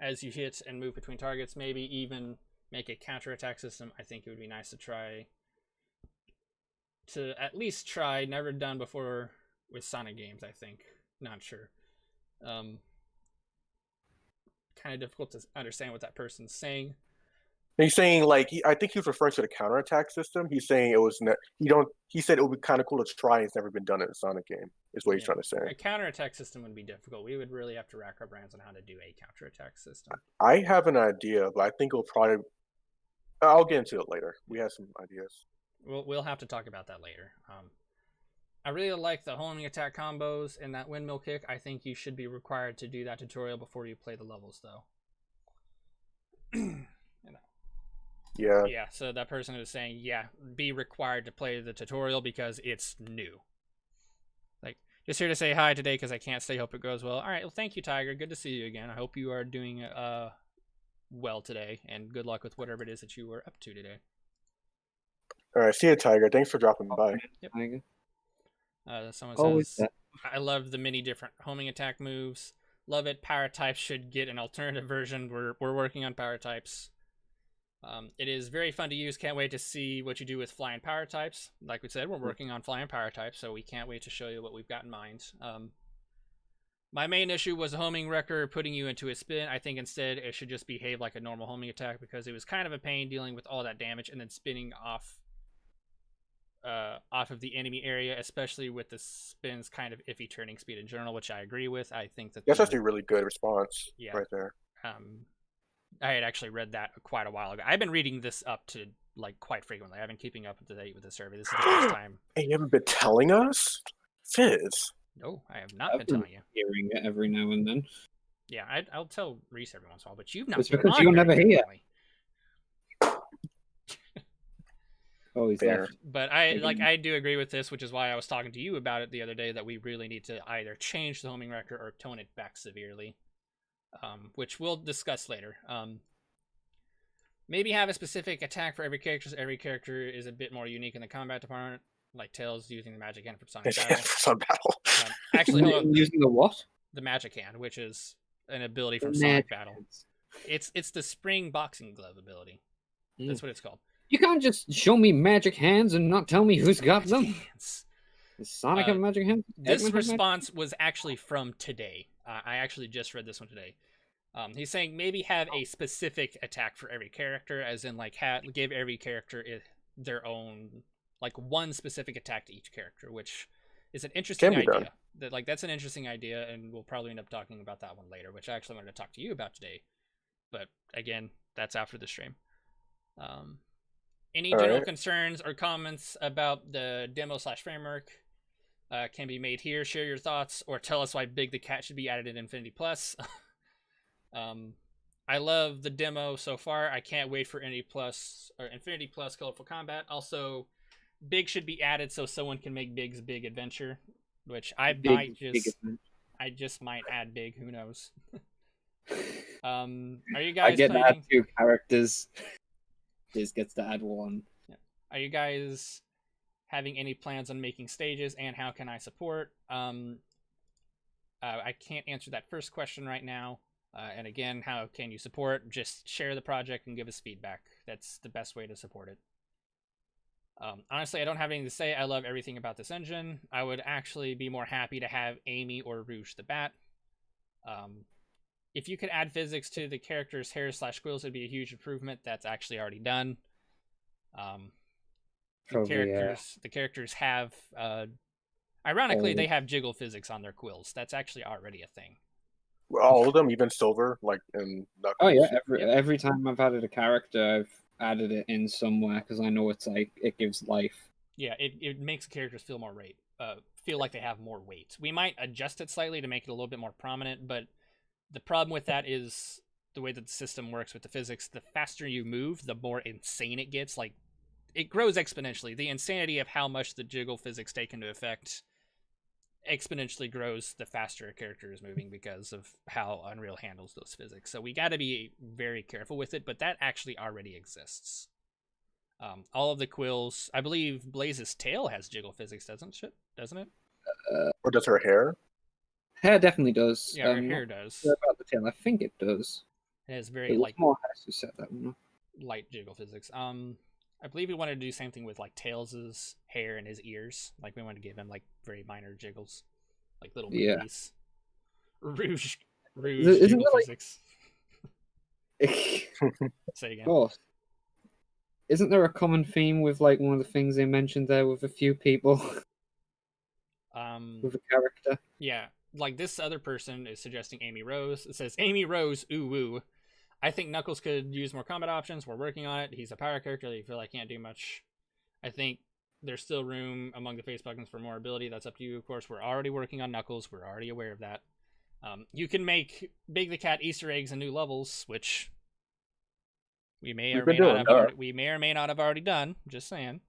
as you hit and move between targets. Maybe even make a counterattack system. I think it would be nice to at least try. Never done before with Sonic games, I think. Not sure. Kind of difficult to understand what that person's saying. He's saying, like, I think he was referring to the counterattack system. He's saying it was he said it would be kind of cool to try. It's never been done in a Sonic game, is what he's trying to say. A counterattack system would be difficult. We would really have to rack our brains on how to do a counterattack system. I have an idea, but I think it'll probably. I'll get into it later. We have some ideas. We'll have to talk about that later. I really like the homing attack combos and that windmill kick. I think you should be required to do that tutorial before you play the levels, though. Yeah. Yeah, so that person is saying, yeah, be required to play the tutorial because it's new. Like, just here to say hi today because I can't stay. Hope it goes well. All right, well, thank you, Tiger. Good to see you again. I hope you are doing well today, and good luck with whatever it is that you were up to today. All right, see you, Tiger. Thanks for dropping by. Yep. Someone says, that. I love the many different homing attack moves. Love it. Power types should get an alternative version. We're working on power types. It is very fun to use. Can't wait to see what you do with flying power types. Like we said, we're working on flying power types, so we can't wait to show you what we've got in mind. My main issue was the homing wrecker putting you into a spin. I think instead it should just behave like a normal homing attack, because it was kind of a pain dealing with all that damage and then spinning off of the enemy area, especially with the spin's kind of iffy turning speed in general, which I agree with. I think that's actually a really good response right there. I had actually read that quite a while ago. I've been reading this up to like quite frequently. I've been keeping up to date with the survey. This is the first time. Hey, you haven't been telling us? Fizz. No, I have not been telling you. Hearing it every now and then. Yeah, I'll tell Reese every once in a while, but you've not. It's because you'll never hear. Oh, he's Fair. left. But I do agree with this, which is why I was talking to you about it the other day, that we really need to either change the homing wrecker or tone it back severely. Which we'll discuss later. Maybe have a specific attack for every character. So every character is a bit more unique in the combat department, like Tails using the magic hand for Sonic Battle. Sonic Battle. Actually, using the what? The magic hand, which is an ability from Sonic Battle. It's the spring boxing glove ability. That's what it's called. You can't just show me magic hands and not tell me who's got them. Hands. Does Sonic have magic hands? This response was actually from today. I actually just read this one today. He's saying maybe have a specific attack for every character, as in like give every character their own, like one specific attack to each character, which is an interesting idea. That's an interesting idea, and we'll probably end up talking about that one later, which I actually wanted to talk to you about today. But again, that's after the stream. Any general concerns or comments about the demo/framework can be made here. Share your thoughts or tell us why Big the Cat should be added in Infinity Plus. I love the demo so far. I can't wait for Infinity Plus Colorful Combat. Also, Big should be added so someone can make Big's Big Adventure, which I just might add Big. Who knows? Are you guys? I get to add 2 characters. Fizz gets to add 1. Yeah. Are you guys having any plans on making stages, and how can I support? I can't answer that first question right now. And again, how can you support? Just share the project and give us feedback. That's the best way to support it. Honestly, I don't have anything to say. I love everything about this engine. I would actually be more happy to have Amy or Rouge the Bat. If you could add physics to the character's hair/quills, it'd be a huge improvement. That's actually already done. The characters have, ironically, they have jiggle physics on their quills. That's actually already a thing. All of them, even Silver, like in Knuckles. Oh yeah, every time I've added a character, I've added it in somewhere because I know it's like it gives life. Yeah, it makes the characters feel more feel like they have more weight. We might adjust it slightly to make it a little bit more prominent, but the problem with that is the way that the system works with the physics. The faster you move, the more insane it gets. Like, it grows exponentially. The insanity of how much the jiggle physics take into effect exponentially grows the faster a character is moving because of how Unreal handles those physics. So we got to be very careful with it, but that actually already exists. All of the quills, I believe Blaze's tail has jiggle physics, doesn't it? Or does her hair? Hair definitely does. Yeah, her hair does. About the tail, I think it does. It has very more has to set that one up. Light jiggle physics. I believe we wanted to do the same thing with like Tails' hair and his ears. Like, we wanted to give him like very minor jiggles, like little babies. Rouge jiggle physics. Say again. Of course. Isn't there a common theme with like one of the things they mentioned there with a few people? With a character. Yeah, like this other person is suggesting Amy Rose. It says Amy Rose, ooh woo. I think Knuckles could use more combat options. We're working on it. He's a power character that you feel like can't do much. I think there's still room among the face buttons for more ability. That's up to you, of course. We're already working on Knuckles. We're already aware of that. You can make Big the Cat Easter eggs and new levels, which we may or may not have already done. Just saying.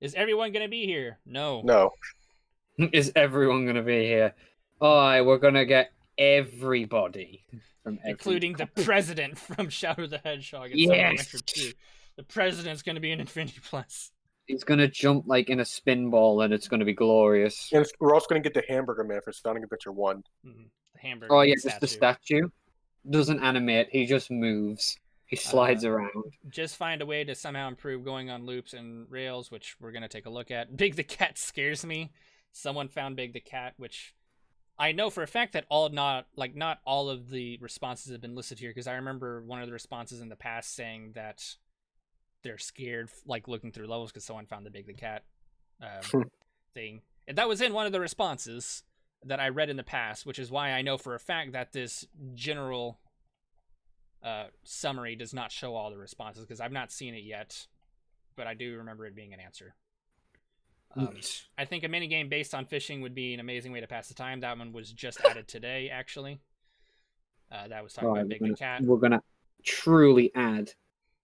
Is everyone gonna be here? No. No. Is everyone gonna be here? Oh, we're gonna get everybody. Including the president from Shadow the Hedgehog and yes! Summer Winter 2. The president's going to be in Infinity Plus. He's going to jump like in a spin ball and it's going to be glorious. And we're also going to get the Hamburger Man for Sonic Adventure 1. Mm-hmm. The Hamburger Man statue. Just the statue. Doesn't animate, he just moves. He slides around. Just find a way to somehow improve going on loops and rails, which we're going to take a look at. Big the Cat scares me. Someone found Big the Cat, which I know for a fact that not all of the responses have been listed here, because I remember one of the responses in the past saying that they're scared, like looking through levels because someone found the Big the Cat thing. And that was in one of the responses that I read in the past, which is why I know for a fact that this general summary does not show all the responses, because I've not seen it yet, but I do remember it being an answer. I think a minigame based on fishing would be an amazing way to pass the time. That one was just added today, actually. That was talking about Big the Cat. We're going to truly add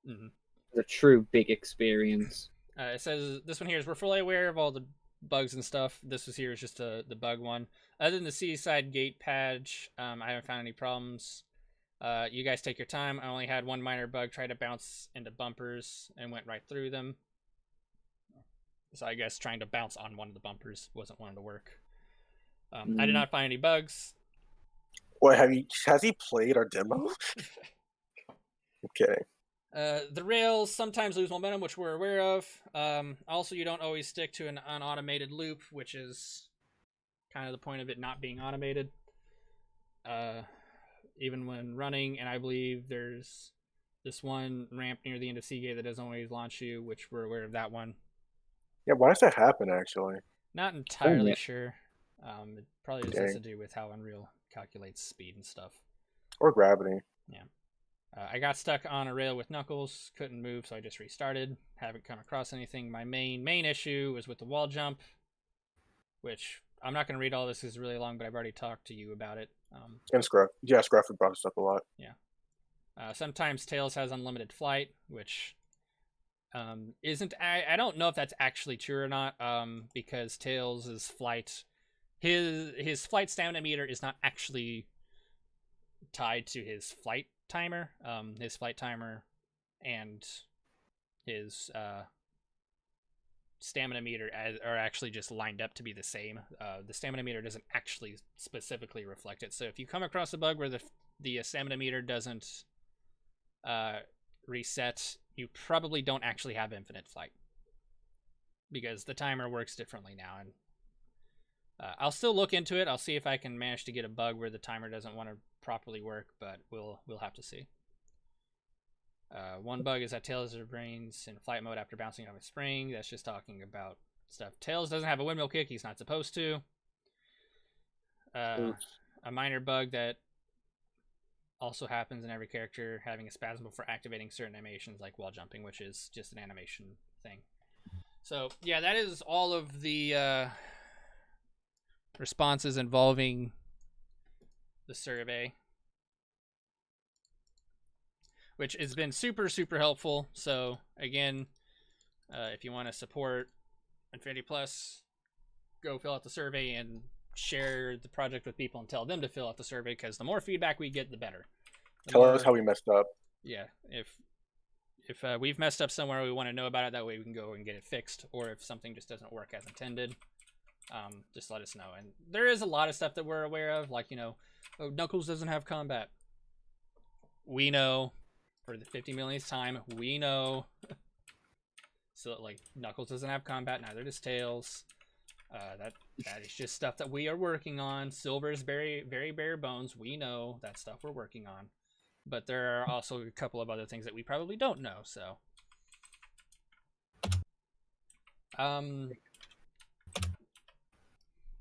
the true big experience. It says, this one here is, we're fully aware of all the bugs and stuff. This was here is just the bug one. Other than the Seaside Gate patch, I haven't found any problems. You guys take your time. I only had one minor bug, try to bounce into bumpers and went right through them. So I guess trying to bounce on one of the bumpers wasn't wanting to work. I did not find any bugs. What, has he played our demo? I'm kidding. The rails sometimes lose momentum, which we're aware of. Also, you don't always stick to an unautomated loop, which is kind of the point of it not being automated. Even when running, and I believe there's this one ramp near the end of Seagate that doesn't always launch you, which we're aware of that one. Yeah, why does that happen, actually? Not entirely sure. It probably just has to do with how Unreal calculates speed and stuff. Or gravity. Yeah. I got stuck on a rail with Knuckles, couldn't move, so I just restarted. Haven't come across anything. My main issue was with the wall jump, which I'm not going to read all this because it's really long, but I've already talked to you about it. And Scruff. Yeah, Scruff brought this up a lot. Yeah. Sometimes Tails has unlimited flight, which isn't... I don't know if that's actually true or not, because Tails' flight... His flight stamina meter is not actually tied to his flight timer. His flight timer and his stamina meter are actually just lined up to be the same. The stamina meter doesn't actually specifically reflect it. So if you come across a bug where the stamina meter doesn't reset, you probably don't actually have infinite flight. because the timer works differently now, and I'll still look into it. I'll see if I can manage to get a bug where the timer doesn't want to properly work, but we'll have to see. One bug is that Tails remains in flight mode after bouncing off a spring. That's just talking about stuff. Tails doesn't have a windmill kick. He's not supposed to. A minor bug that also happens in every character having a spasm before activating certain animations like wall jumping, which is just an animation thing. So yeah, that is all of the responses involving the survey, which has been super, super helpful. So again, if you want to support Infinity Plus, go fill out the survey and share the project with people and tell them to fill out the survey, because the more feedback we get, the better. Tell us how we messed up. Yeah, if we've messed up somewhere, we want to know about it. That way we can go and get it fixed. Or if something just doesn't work as intended, just let us know. And there is a lot of stuff that we're aware of, like, you know, oh, Knuckles doesn't have combat. We know, for the 50 millionth time, we know. So, like, Knuckles doesn't have combat, neither does Tails. That is just stuff that we are working on. Silver's very, very bare bones. We know that stuff we're working on. But there are also a couple of other things that we probably don't know, so.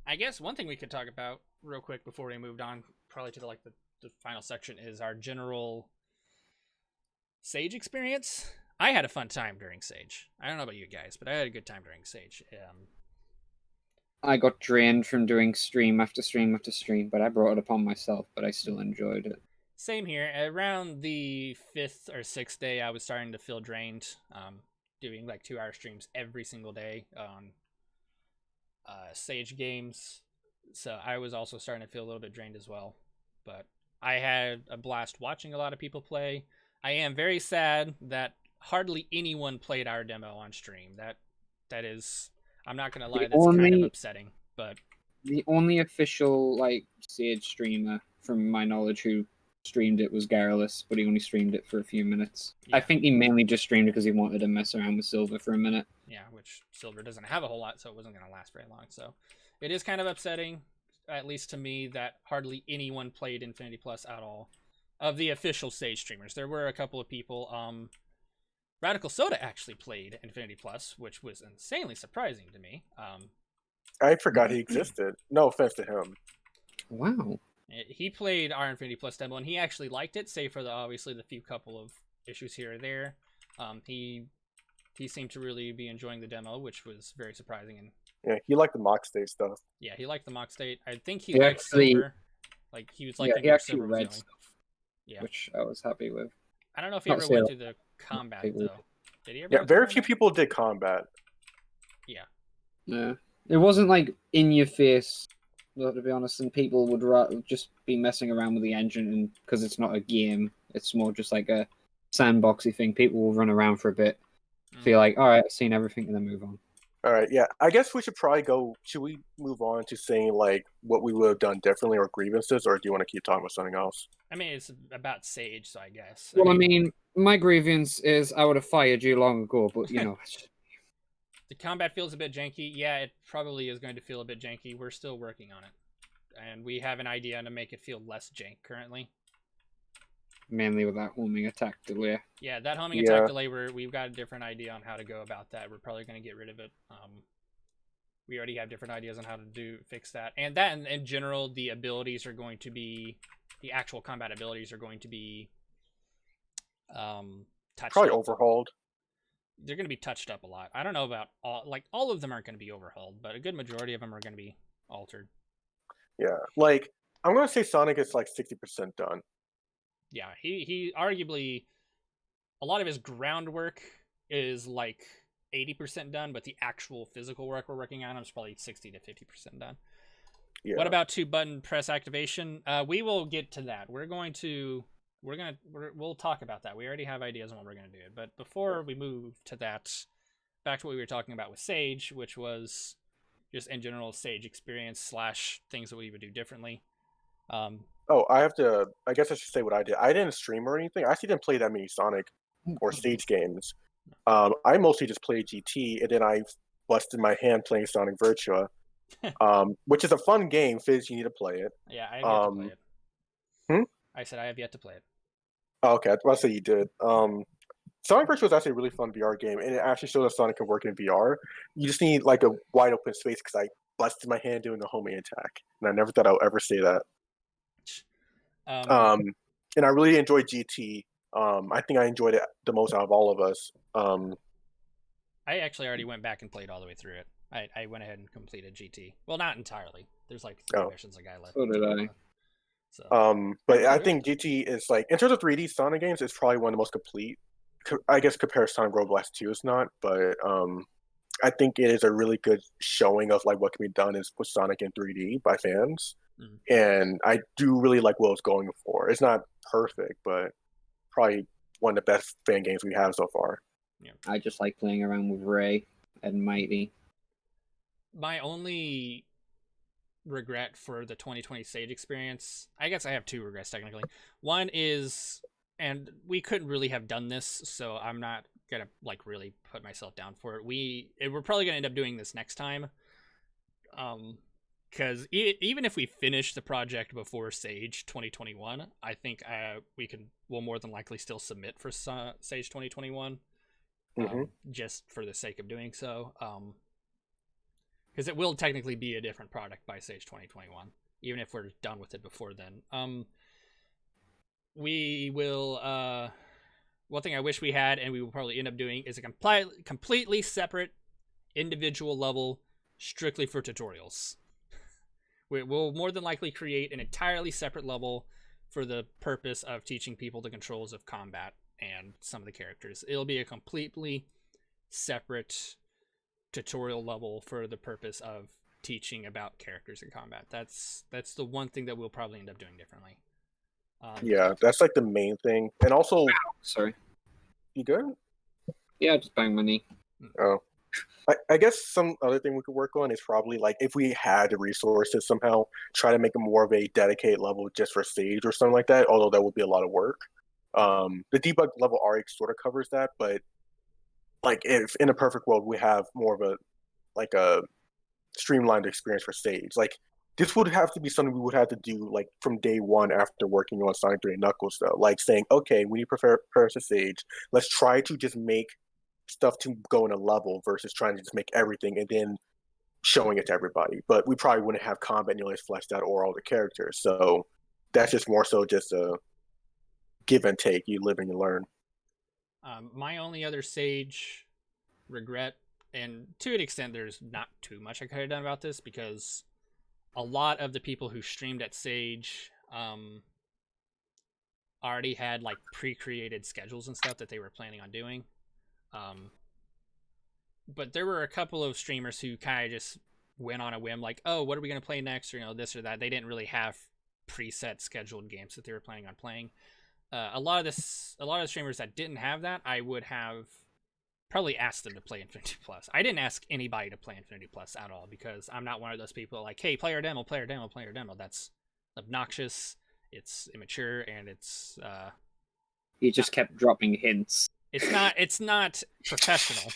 I guess one thing we could talk about real quick before we moved on, probably to the final section, is our general Sage experience. I had a fun time during Sage. I don't know about you guys, but I had a good time during Sage. I got drained from doing stream after stream after stream, but I brought it upon myself, but I still enjoyed it. Same here. Around the 5th or 6th day, I was starting to feel drained, doing like 2-hour streams every single day on Sage games. So I was also starting to feel a little bit drained as well. But I had a blast watching a lot of people play. I am very sad that hardly anyone played our demo on stream. That is, I'm not going to lie, that's kind of upsetting. But the only official Sage streamer, from my knowledge, who streamed it was Garrulous, but he only streamed it for a few minutes. Yeah. I think he mainly just streamed it because he wanted to mess around with Silver for a minute. Yeah, which Silver doesn't have a whole lot, so it wasn't going to last very long. So it is kind of upsetting, at least to me, that hardly anyone played Infinity Plus at all of the official Sage streamers. There were a couple of people. Radical Soda actually played Infinity Plus, which was insanely surprising to me. I forgot he existed. No offense to him. Wow. He played our Infinity Plus demo, and he actually liked it, save for obviously the few couple of issues here or there. He seemed to really be enjoying the demo, which was very surprising. And yeah, he liked the mock state stuff. Yeah, he liked the mock state. I think he liked Silver. Like, he was like, he actually Silver read was stuff, yeah, which I was happy with. I don't know if he ever went through the combat though. Did he ever? Yeah, very few people did combat. Yeah. Yeah, it wasn't like in your face, to be honest, and people would just be messing around with the engine, because it's not a game, it's more just like a sandboxy thing. People will run around for a bit, feel like, all right, I've seen everything, and then move on. All right, yeah, I guess we should probably go. Should we move on to saying like what we would have done differently or grievances, or do you want to keep talking about something else? I mean, it's about Sage, so I guess. Well, I mean, my grievance is I would have fired you long ago, but you know. The combat feels a bit janky. Yeah, it probably is going to feel a bit janky. We're still working on it. And we have an idea to make it feel less jank currently. Mainly with that homing attack delay. Yeah, that homing attack delay, we've got a different idea on how to go about that. We're probably going to get rid of it. We already have different ideas on how to fix that. And that, in general, the abilities are going to be... The actual combat abilities are going to be... touched probably up. Overhauled. They're going to be touched up a lot. I don't know about all of them aren't going to be overhauled, but a good majority of them are going to be altered. Yeah, like I'm going to say Sonic is like 60% done. Yeah, he arguably, a lot of his groundwork is like 80% done, but the actual physical work we're working on is probably 60 to 50% done. Yeah. What about 2-button press activation? We will get to that. We'll talk about that. We already have ideas on what we're going to do. But before we move to that, back to what we were talking about with Sage, which was just in general Sage experience / things that we would do differently. I guess I should say what I did. I didn't stream or anything. I actually didn't play that many Sonic or Sage games. I mostly just played GT, and then I busted my hand playing Sonic Virtua, which is a fun game. Fizz, you need to play it. Yeah, I have yet to play it. Hmm? I said I have yet to play it. Oh, okay, I was about to say you did. Sonic Virtua is actually a really fun VR game, and it actually shows that Sonic can work in VR. You just need like a wide open space because I busted my hand doing a homing attack, and I never thought I would ever say that. And I really enjoyed GT. I think I enjoyed it the most out of all of us. I actually already went back and played all the way through it. I went ahead and completed GT. Well, not entirely. There's like 3 missions a guy left. So did I. So. But I think GT is like, in terms of 3D Sonic games, it's probably one of the most complete. I guess compared to Sonic Road Blast 2, it's not, but I think it is a really good showing of like what can be done with Sonic in 3D by fans. And I do really like what it's going for. It's not perfect, but probably one of the best fan games we have so far. Yeah. I just like playing around with Ray and Mighty. My only regret for the 2020 Sage experience, I guess I have 2 regrets technically. One is, and we couldn't really have done this, so I'm not gonna like really put myself down for it. We're probably gonna end up doing this next time. Because even if we finish the project before Sage 2021, I think we'll more than likely still submit for Sage 2021, just for the sake of doing so. Because it will technically be a different product by Sage 2021, even if we're done with it before then. We will. One thing I wish we had, and we will probably end up doing, is a completely separate individual level strictly for tutorials. We'll more than likely create an entirely separate level for the purpose of teaching people the controls of combat and some of the characters. It'll be a completely separate tutorial level for the purpose of teaching about characters in combat. That's the one thing that we'll probably end up doing differently. Yeah, that's like the main thing. And also... Sorry. You good? Yeah, I just banged my knee. Oh. I guess some other thing we could work on is probably like if we had the resources somehow, try to make it more of a dedicated level just for Sage or something like that, although that would be a lot of work. The debug level already sort of covers that, but like if in a perfect world we have more of a streamlined experience for Sage, like this would have to be something we would have to do like from day one after working on Sonic 3 and Knuckles though. Like saying, okay, we need to prepare to Sage. Let's try to just make stuff to go in a level versus trying to just make everything and then showing it to everybody. But we probably wouldn't have combat nearly as fleshed out or all the characters. So that's just more so just a give and take. You live and you learn. My only other Sage regret, and to an extent there's not too much I could have done about this, because a lot of the people who streamed at Sage already had like pre-created schedules and stuff that they were planning on doing. But there were a couple of streamers who kind of just went on a whim, like, oh, what are we going to play next, or this or that. They didn't really have preset scheduled games that they were planning on playing. A lot of the streamers that didn't have that, I would have probably asked them to play Infinity Plus. I didn't ask anybody to play Infinity Plus at all, because I'm not one of those people like, hey, play our demo, play our demo, play our demo. That's obnoxious, it's immature, and it's he just kept dropping hints. It's not professional.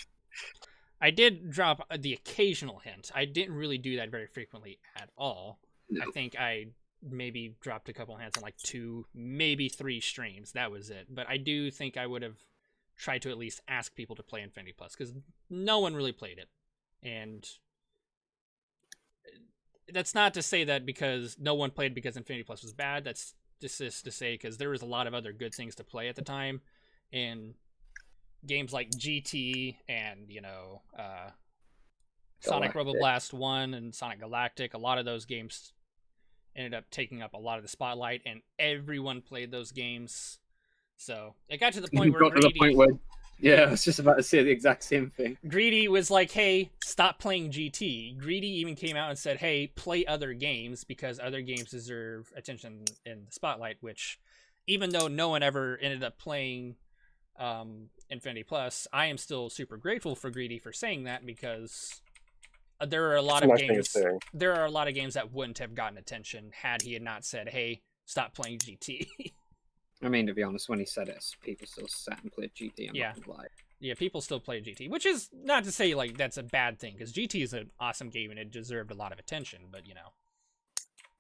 I did drop the occasional hint. I didn't really do that very frequently at all. No. I think I maybe dropped a couple hints on like 2, maybe 3 streams. That was it. But I do think I would have tried to at least ask people to play Infinity Plus, because no one really played it. And that's not to say that because no one played because Infinity Plus was bad. That's just to say because there was a lot of other good things to play at the time. And games like GT and, Sonic Rebel Blast 1 and Sonic Galactic, a lot of those games ended up taking up a lot of the spotlight, and everyone played those games. So it got to the point where yeah, I was just about to say the exact same thing. Greedy was like, hey, stop playing GT. Greedy even came out and said, hey, play other games, because other games deserve attention in the spotlight, which, even though no one ever ended up playing Infinity Plus, I am still super grateful for Greedy for saying that, because there are a lot of games. There are a lot of games that wouldn't have gotten attention had he had not said, "Hey, stop playing GT." I mean, to be honest, when he said it, people still sat and played GT. I'm not gonna lie. Yeah, people still play GT, which is not to say like that's a bad thing, because GT is an awesome game and it deserved a lot of attention. But you know,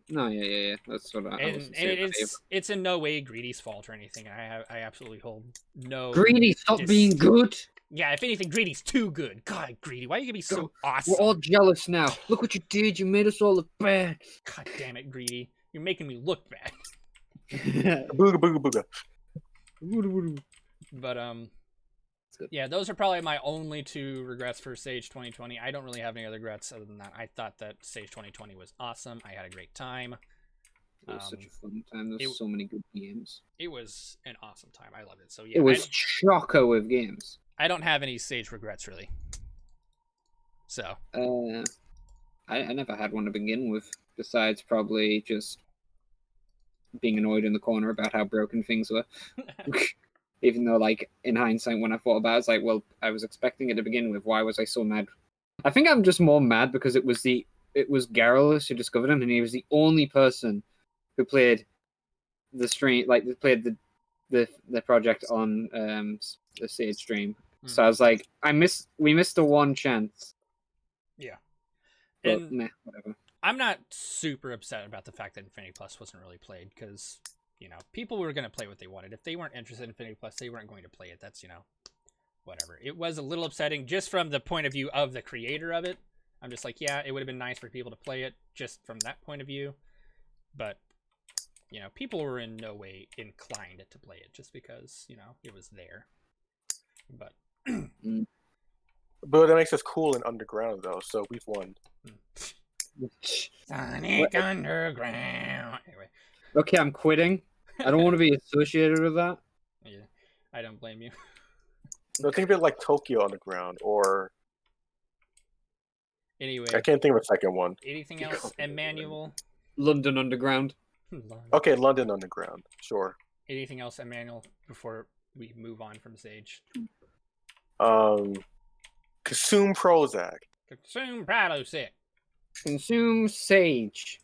No, yeah. That's what I was and it's in no way Greedy's fault or anything. I absolutely hold no. Greedy, stop being good. Yeah, if anything, Greedy's too good. God, Greedy, why are you gonna be so awesome? We're all jealous now. Look what you did. You made us all look bad. God damn it, Greedy, you're making me look bad. Booga booga booga. But yeah, those are probably my only 2 regrets for Sage 2020. I don't really have any other regrets other than that. I thought that Sage 2020 was awesome. I had a great time. It was such a fun time. There's so many good games. It was an awesome time. I loved it. So yeah, it was chocker with games. I don't have any Sage regrets really. So I never had one to begin with, besides probably just being annoyed in the corner about how broken things were. Even though, like, in hindsight, when I thought about it, I was like, well, I was expecting it to begin with. Why was I so mad? I think I'm just more mad because it was Garrulus who discovered him, and he was the only person who played the stream, like, played the project on the Sage stream. So I was like, we missed the one chance. Yeah. But, and nah, whatever. I'm not super upset about the fact that Infinity Plus wasn't really played, because, you know, people were going to play what they wanted. If they weren't interested in Infinity Plus, they weren't going to play it. That's, you know, whatever. It was a little upsetting just from the point of view of the creator of it. I'm just like, yeah, it would have been nice for people to play it just from that point of view. But, you know, people were in no way inclined to play it just because, you know, it was there. But But that makes us cool and underground, though, so we've won. Sonic Underground. Anyway. Okay, I'm quitting. I don't want to be associated with that. Yeah, I don't blame you. No, think of it like Tokyo Underground, or... Anyway. I can't think of a second one. Anything else, Emmanuel? London Underground. Okay, London Underground. Sure. Anything else, Emmanuel, before we move on from Sage? Consume Prozac. Consume Pradosec. Consume Sage.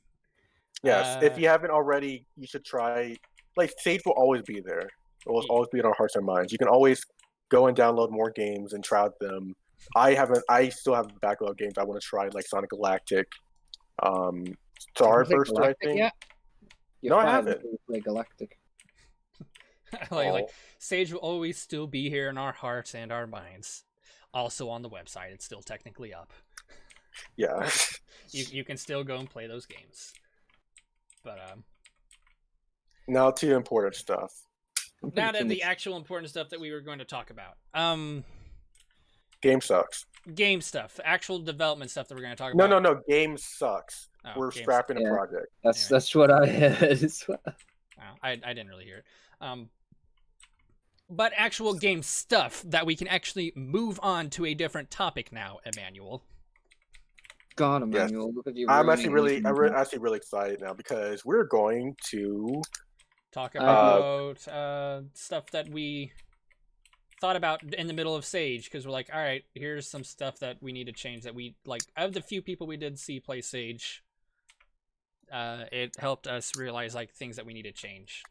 Yes, if you haven't already, you should try. Like, Sage will always be there. It will always be in our hearts and minds. You can always go and download more games and try them. I still have a backlog of games I want to try, like Sonic Galactic, Starburst, I think. Yet? No, I haven't. Play Galactic. like Sage will always still be here in our hearts and our minds. Also on the website, it's still technically up. Yeah. you can still go and play those games. But now to important stuff. Now to the actual important stuff that we were going to talk about. Game sucks. Game stuff. Actual development stuff that we're going to talk about. No. Game sucks. We're scrapping a project. That's what I heard as well. I didn't really hear it. But actual game stuff that we can actually move on to a different topic now, Emmanuel. God, Emmanuel, yes. Look at you. I'm actually really excited now because we're going to talk about stuff that we thought about in the middle of Sage, because we're like, all right, here's some stuff that we need to change that we like. Of the few people we did see play Sage, it helped us realize like things that we need to change.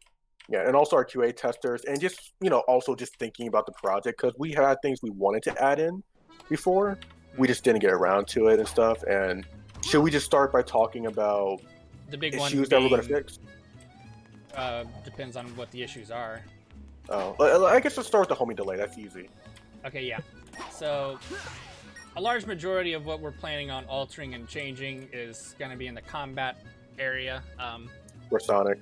Yeah, and also our QA testers, and just, you know, also just thinking about the project, because we had things we wanted to add in before. We just didn't get around to it and stuff. And should we just start by talking about the big issues that we're going to fix? Depends on what the issues are. Oh, I guess let's start with the homing delay. That's easy. Okay, yeah. So a large majority of what we're planning on altering and changing is going to be in the combat area. With Sonic.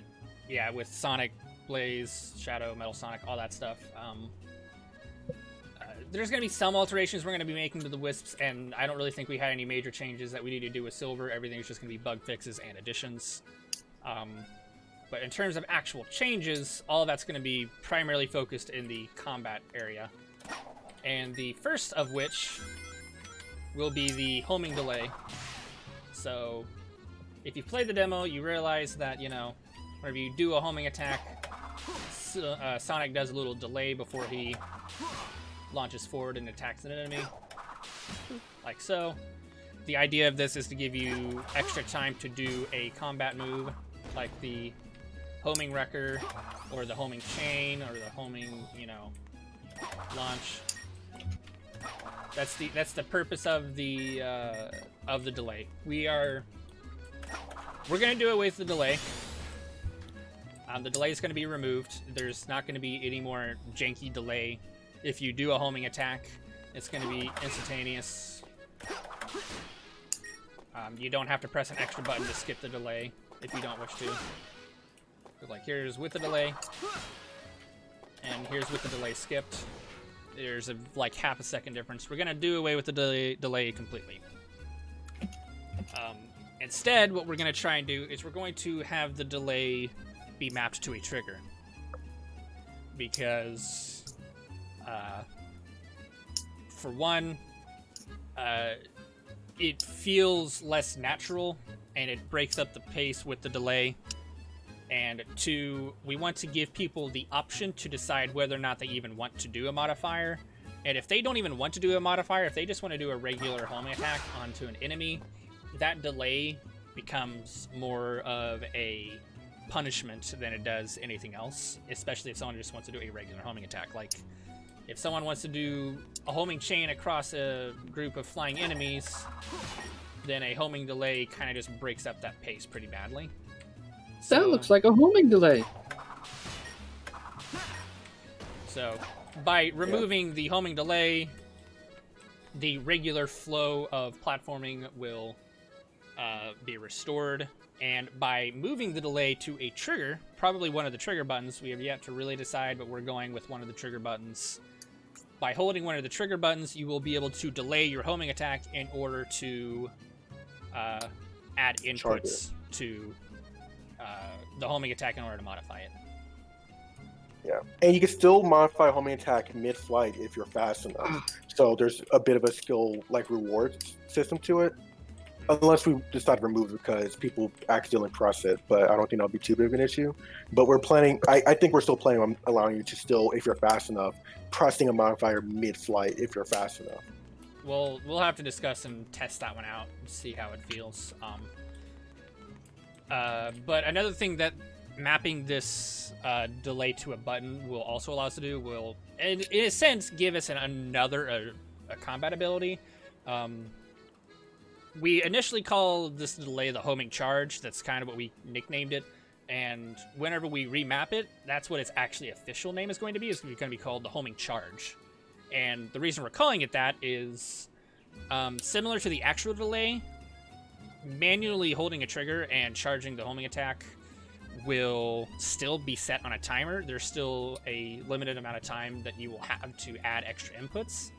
Yeah, with Sonic, Blaze, Shadow, Metal Sonic, all that stuff. There's going to be some alterations we're going to be making to the Wisps, and I don't really think we had any major changes that we need to do with Silver. Everything's just going to be bug fixes and additions. But in terms of actual changes, all of that's going to be primarily focused in the combat area. And the first of which will be the homing delay. So if you play the demo, you realize that, you know, whenever you do a homing attack, Sonic does a little delay before he launches forward and attacks an enemy, like so. The idea of this is to give you extra time to do a combat move, like the homing wrecker, or the homing chain, or the homing, you know, launch. That's the purpose of the delay. We're gonna do away with the delay. The delay is going to be removed. There's not going to be any more janky delay. If you do a homing attack, it's going to be instantaneous. You don't have to press an extra button to skip the delay if you don't wish to. But like here's with the delay, and here's with the delay skipped. There's like half a second difference. We're going to do away with the delay completely. Instead, what we're going to try and do is we're going to have the delay be mapped to a trigger, because for one, it feels less natural and it breaks up the pace with the delay, and two, we want to give people the option to decide whether or not they even want to do a modifier. And if they don't even want to do a modifier, if they just want to do a regular homing attack onto an enemy, that delay becomes more of a punishment than it does anything else, especially if someone just wants to do a regular homing attack. Like, if someone wants to do a homing chain across a group of flying enemies, then a homing delay kind of just breaks up that pace pretty badly. So, that looks like a homing delay. So, by removing the homing delay, the regular flow of platforming will be restored. And by moving the delay to a trigger, probably one of the trigger buttons, we have yet to really decide, but we're going with one of the trigger buttons. By holding one of the trigger buttons, you will be able to delay your homing attack in order to add inputs to the homing attack in order to modify it. Yeah, and you can still modify homing attack mid-flight if you're fast enough. So there's a bit of a skill like reward system to it. Unless we decide to remove it because people accidentally press it, but I don't think that'll be too big of an issue. But we're planning, I think we're still planning on allowing you to still, if you're fast enough, pressing a modifier mid-flight if you're fast enough. Well, we'll have to discuss and test that one out and see how it feels. But another thing that mapping this delay to a button will also allow us to do will, in a sense, give us another combat ability. We initially call this delay the homing charge. That's kind of what we nicknamed it. And whenever we remap it, that's what its actually official name is going to be. It's going to be called the homing charge. And the reason we're calling it that is similar to the actual delay, manually holding a trigger and charging the homing attack will still be set on a timer. There's still a limited amount of time that you will have to add extra inputs.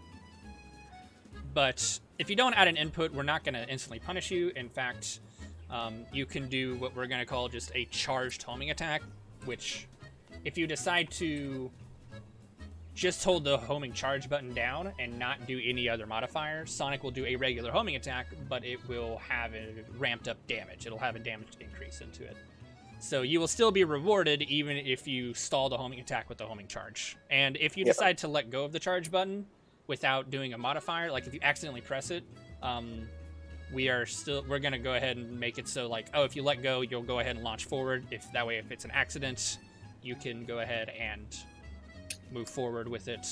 But if you don't add an input, we're not going to instantly punish you. In fact, you can do what we're going to call just a charged homing attack, which if you decide to just hold the homing charge button down and not do any other modifier, Sonic will do a regular homing attack, but it will have a ramped up damage. It'll have a damage increase into it. So you will still be rewarded even if you stall the homing attack with the homing charge. And if you decide to let go of the charge button without doing a modifier, like if you accidentally press it, we're going to go ahead and make it so like, oh, if you let go, you'll go ahead and launch forward. If it's an accident, you can go ahead and move forward with it.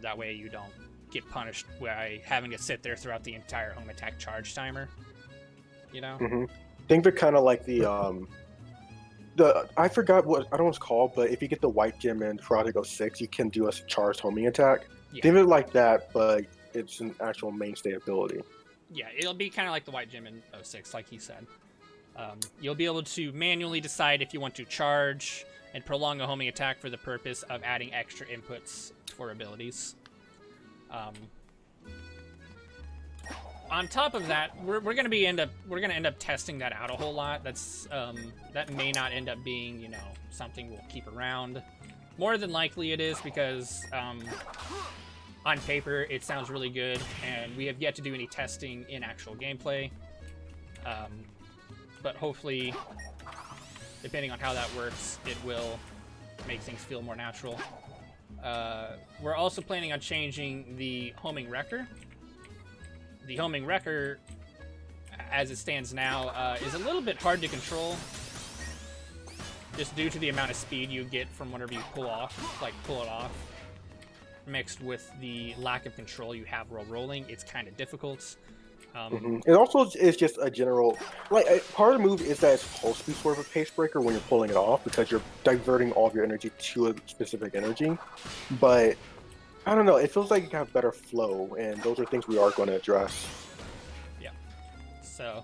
That way you don't get punished by having to sit there throughout the entire home attack charge timer. You know? Mm-hmm. I think they're kind of like the I forgot what, I don't know what it's called, but if you get the white gem in Project 06, you can do a charged homing attack. Yeah. Think of it like that, but it's an actual mainstay ability. Yeah, it'll be kind of like the white gem in 06, like he said. You'll be able to manually decide if you want to charge and prolong a homing attack for the purpose of adding extra inputs for abilities. On top of that, we're gonna end up testing that out a whole lot. That's that may not end up being, you know, something we'll keep around. More than likely it is, because on paper it sounds really good, and we have yet to do any testing in actual gameplay. But hopefully, depending on how that works, it will make things feel more natural. We're also planning on changing the homing wrecker. The homing wrecker, as it stands now, is a little bit hard to control, just due to the amount of speed you get from whenever you pull it off. mixed with the lack of control you have while rolling, it's kind of difficult. It also is just a general, like, part of the move is that it's supposed to be sort of a pace breaker when you're pulling it off because you're diverting all of your energy to a specific energy. But I don't know, it feels like you can have better flow, and those are things we are going to address. Yeah. So,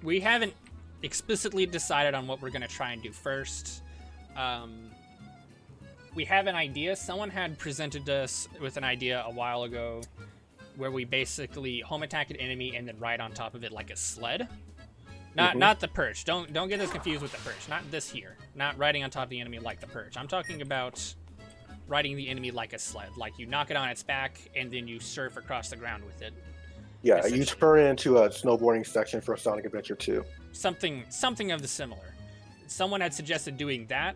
we haven't explicitly decided on what we're going to try and do first. We have an idea. Someone had presented us with an idea a while ago where we basically home attack an enemy and then ride on top of it like a sled. Not the perch. Don't get us confused with the perch. Not this here. Not riding on top of the enemy like the perch. I'm talking about riding the enemy like a sled. Like you knock it on its back and then you surf across the ground with it. Yeah, you turn it into a snowboarding section for Sonic Adventure 2. Something of the similar. Someone had suggested doing that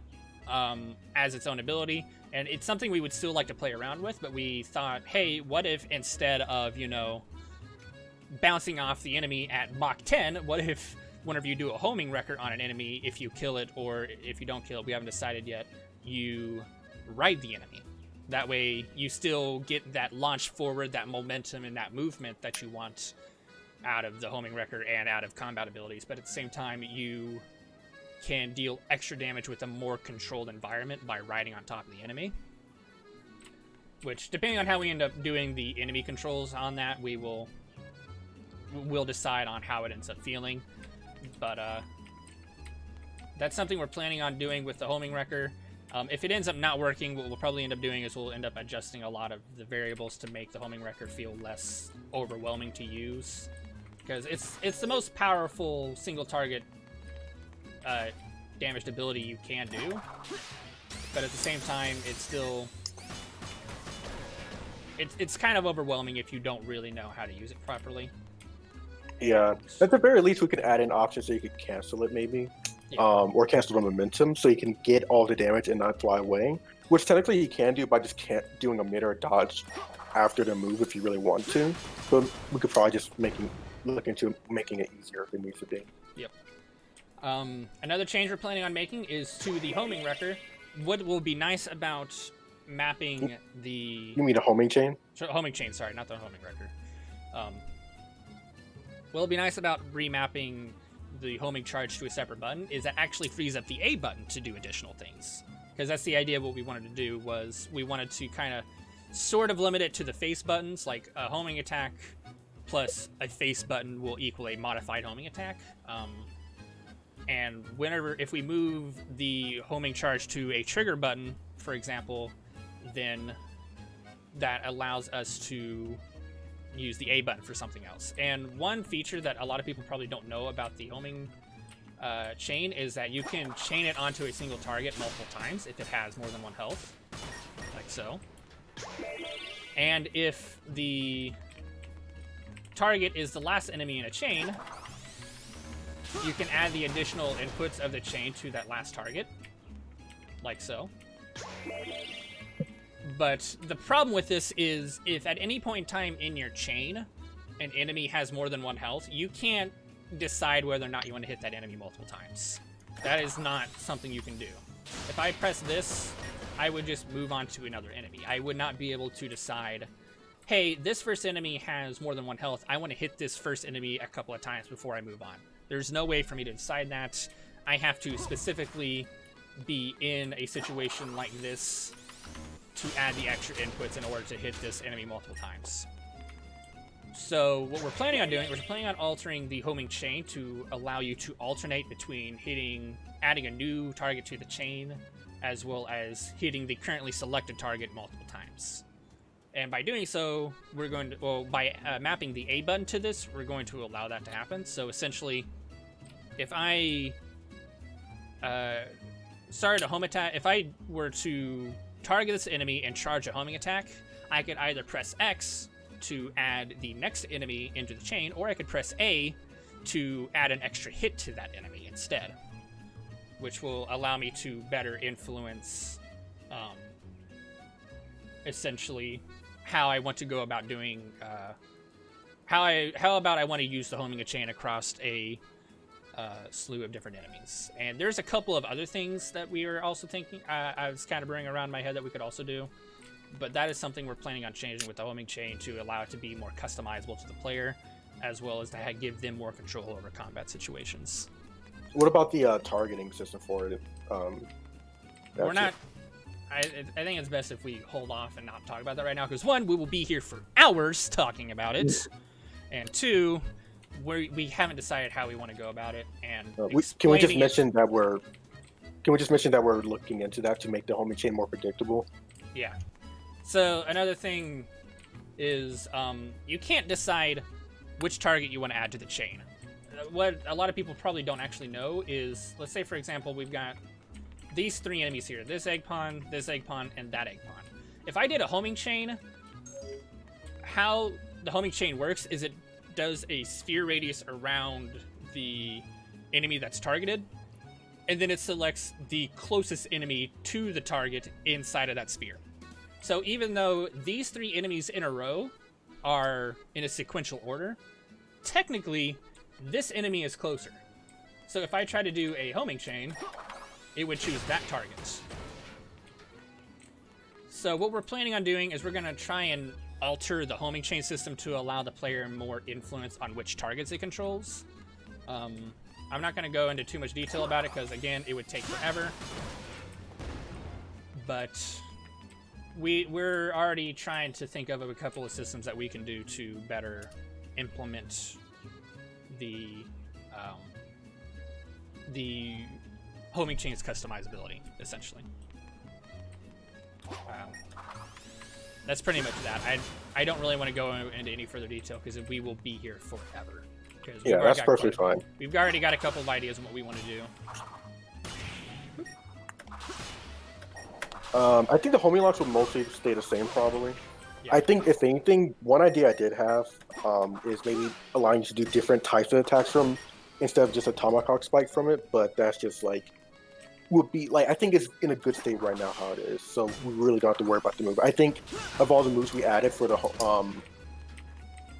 as its own ability, and it's something we would still like to play around with, but we thought, hey, what if instead of, you know, bouncing off the enemy at Mach 10, what if whenever you do a homing record on an enemy, if you kill it or if you don't kill it, we haven't decided yet, you ride the enemy. That way you still get that launch forward, that momentum and that movement that you want out of the homing record and out of combat abilities, but at the same time you can deal extra damage with a more controlled environment by riding on top of the enemy. Which, depending on how we end up doing the enemy controls on that, we'll decide on how it ends up feeling. But that's something we're planning on doing with the homing wrecker. If it ends up not working, what we'll probably end up doing is we'll end up adjusting a lot of the variables to make the homing wrecker feel less overwhelming to use. Because it's the most powerful single target damaged ability you can do, but at the same time it's kind of overwhelming if you don't really know how to use it properly. Yeah, at the very least we could add in options so you could cancel it maybe. Yeah. Or cancel the momentum so you can get all the damage and not fly away, which technically you can do by just doing a mid or a dodge after the move if you really want to, but we could probably just look into making it easier if it needs to be. Yep. Another change we're planning on making is to the homing wrecker. What will be nice about mapping the... You mean a homing chain? Homing chain, sorry, not the homing wrecker. What'll be nice about remapping the homing charge to a separate button is that actually frees up the A button to do additional things. Because that's the idea of what we wanted to do, was we wanted to kind of sort of limit it to the face buttons, like a homing attack plus a face button will equal a modified homing attack. And if we move the homing charge to a trigger button, for example, then that allows us to use the A button for something else. And one feature that a lot of people probably don't know about the homing chain is that you can chain it onto a single target multiple times if it has more than one health, like so. And if the target is the last enemy in a chain, you can add the additional inputs of the chain to that last target, like so. But the problem with this is if at any point in time in your chain an enemy has more than one health, you can't decide whether or not you want to hit that enemy multiple times. That is not something you can do. If I press this, I would just move on to another enemy. I would not be able to decide, hey, this first enemy has more than one health. I want to hit this first enemy a couple of times before I move on. There's no way for me to decide that. I have to specifically be in a situation like this to add the extra inputs in order to hit this enemy multiple times. So what we're planning on doing, we're planning on altering the homing chain to allow you to alternate between adding a new target to the chain, as well as hitting the currently selected target multiple times. And by doing so, we're going to, by mapping the A button to this, we're going to allow that to happen. So essentially, if I started a home attack, if I were to target this enemy and charge a homing attack, I could either press X to add the next enemy into the chain, or I could press A to add an extra hit to that enemy instead, which will allow me to better influence essentially how I want to go about doing how about I want to use the homing chain across a slew of different enemies. And there's a couple of other things that we are also thinking. I was kind of bringing around my head that we could also do, but that is something we're planning on changing with the homing chain to allow it to be more customizable to the player, as well as to give them more control over combat situations. What about the targeting system for it? We're not. I think it's best if we hold off and not talk about that right now, because one, we will be here for hours talking about it, and two, we haven't decided how we want to go about it. And can we just mention that we're looking into that to make the homing chain more predictable? Yeah. So another thing is you can't decide which target you want to add to the chain. What a lot of people probably don't actually know is, let's say for example, we've got these 3 enemies here: this egg pawn, and that egg pawn. If I did a homing chain, how the homing chain works is it does a sphere radius around the enemy that's targeted, and then it selects the closest enemy to the target inside of that sphere. So even though these 3 enemies in a row are in a sequential order, technically this enemy is closer. So if I try to do a homing chain, it would choose that target. So what we're planning on doing is we're going to try and alter the homing chain system to allow the player more influence on which targets it controls. I'm not going to go into too much detail about it because, again, it would take forever. But we're already trying to think of a couple of systems that we can do to better implement the homing chain's customizability, essentially. That's pretty much that. I don't really want to go into any further detail because we will be here forever. Yeah, that's perfectly fine. We've already got a couple of ideas on what we want to do. I think the homing locks will mostly stay the same, probably. Yeah. I think, if anything, one idea I did have is maybe allowing you to do different types of attacks from, instead of just a tomahawk spike from it, but that's just like, would be like, I think it's in a good state right now how it is, so we really don't have to worry about the move. I think of all the moves we added for the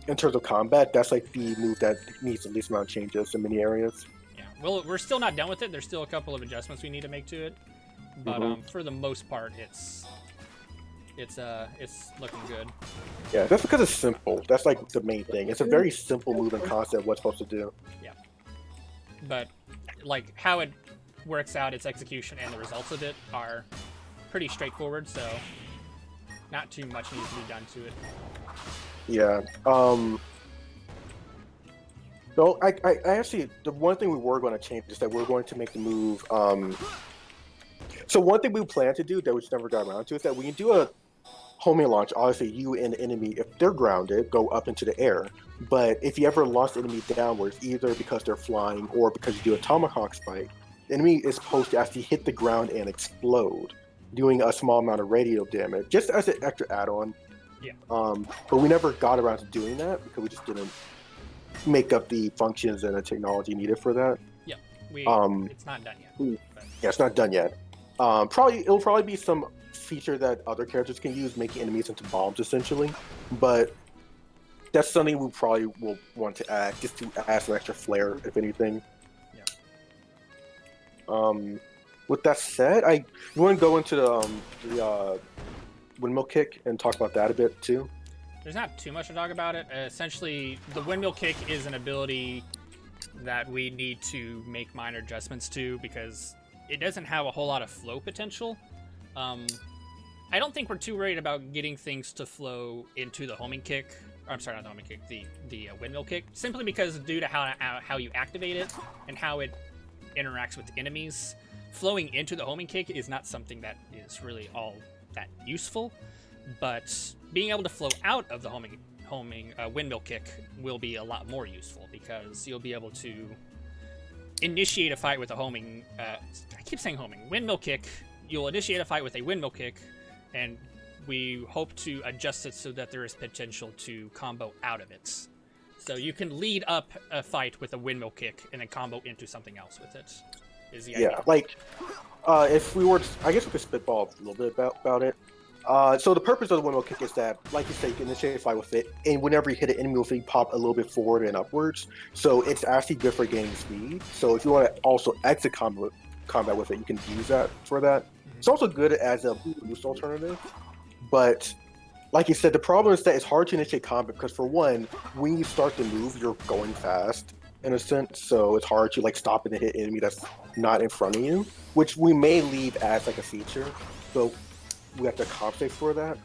in terms of combat, that's like the move that needs the least amount of changes in many areas. Yeah, well, we're still not done with it. There's still a couple of adjustments we need to make to it, but for the most part, it's looking good. Yeah, that's because it's simple. That's like the main thing. It's a very simple move and concept what it's supposed to do. Yeah, but like how it works out, its execution and the results of it are pretty straightforward, so not too much needs to be done to it. Yeah. No, I actually, the one thing we were going to change is that we're going to make the move. So one thing we plan to do that we just never got around to is that when you do a homing launch, obviously you and the enemy, if they're grounded, go up into the air. But if you ever launch the enemy downwards, either because they're flying or because you do a tomahawk spike, the enemy is supposed to actually hit the ground and explode, doing a small amount of radio damage, just as an extra add-on. Yeah. But we never got around to doing that because we just didn't make up the functions and the technology needed for that. Yeah. It's not done yet. But... Yeah, it's not done yet. It'll probably be some feature that other characters can use, making enemies into bombs, essentially. But that's something we probably will want to add, just to add some extra flair, if anything. With that said, you want to go into the windmill kick and talk about that a bit too? There's not too much to talk about it. Essentially, the windmill kick is an ability that we need to make minor adjustments to because it doesn't have a whole lot of flow potential. I don't think we're too worried about getting things to flow into the homing kick. I'm sorry, not the homing kick, the windmill kick, simply because due to how you activate it and how it interacts with enemies, flowing into the homing kick is not something that is really all that useful, but being able to flow out of the homing windmill kick will be a lot more useful because you'll be able to initiate a fight with a windmill kick. You'll initiate a fight with a windmill kick, and we hope to adjust it so that there is potential to combo out of it. So you can lead up a fight with a windmill kick and then combo into something else with it. Is the idea. Yeah, like if we were, I guess we could spitball a little bit about it. So the purpose of the windmill kick is that, like you say, you can initiate a fight with it, and whenever you hit an enemy with it, you pop a little bit forward and upwards. So it's actually good for gaining speed. So if you want to also exit combat with it, you can use that for that. It's also good as a boost alternative, but like you said, the problem is that it's hard to initiate combat because, for one, when you start the move, you're going fast in a sense, so it's hard to like stop and hit enemy that's not in front of you, which we may leave as like a feature. So we have to compensate for that.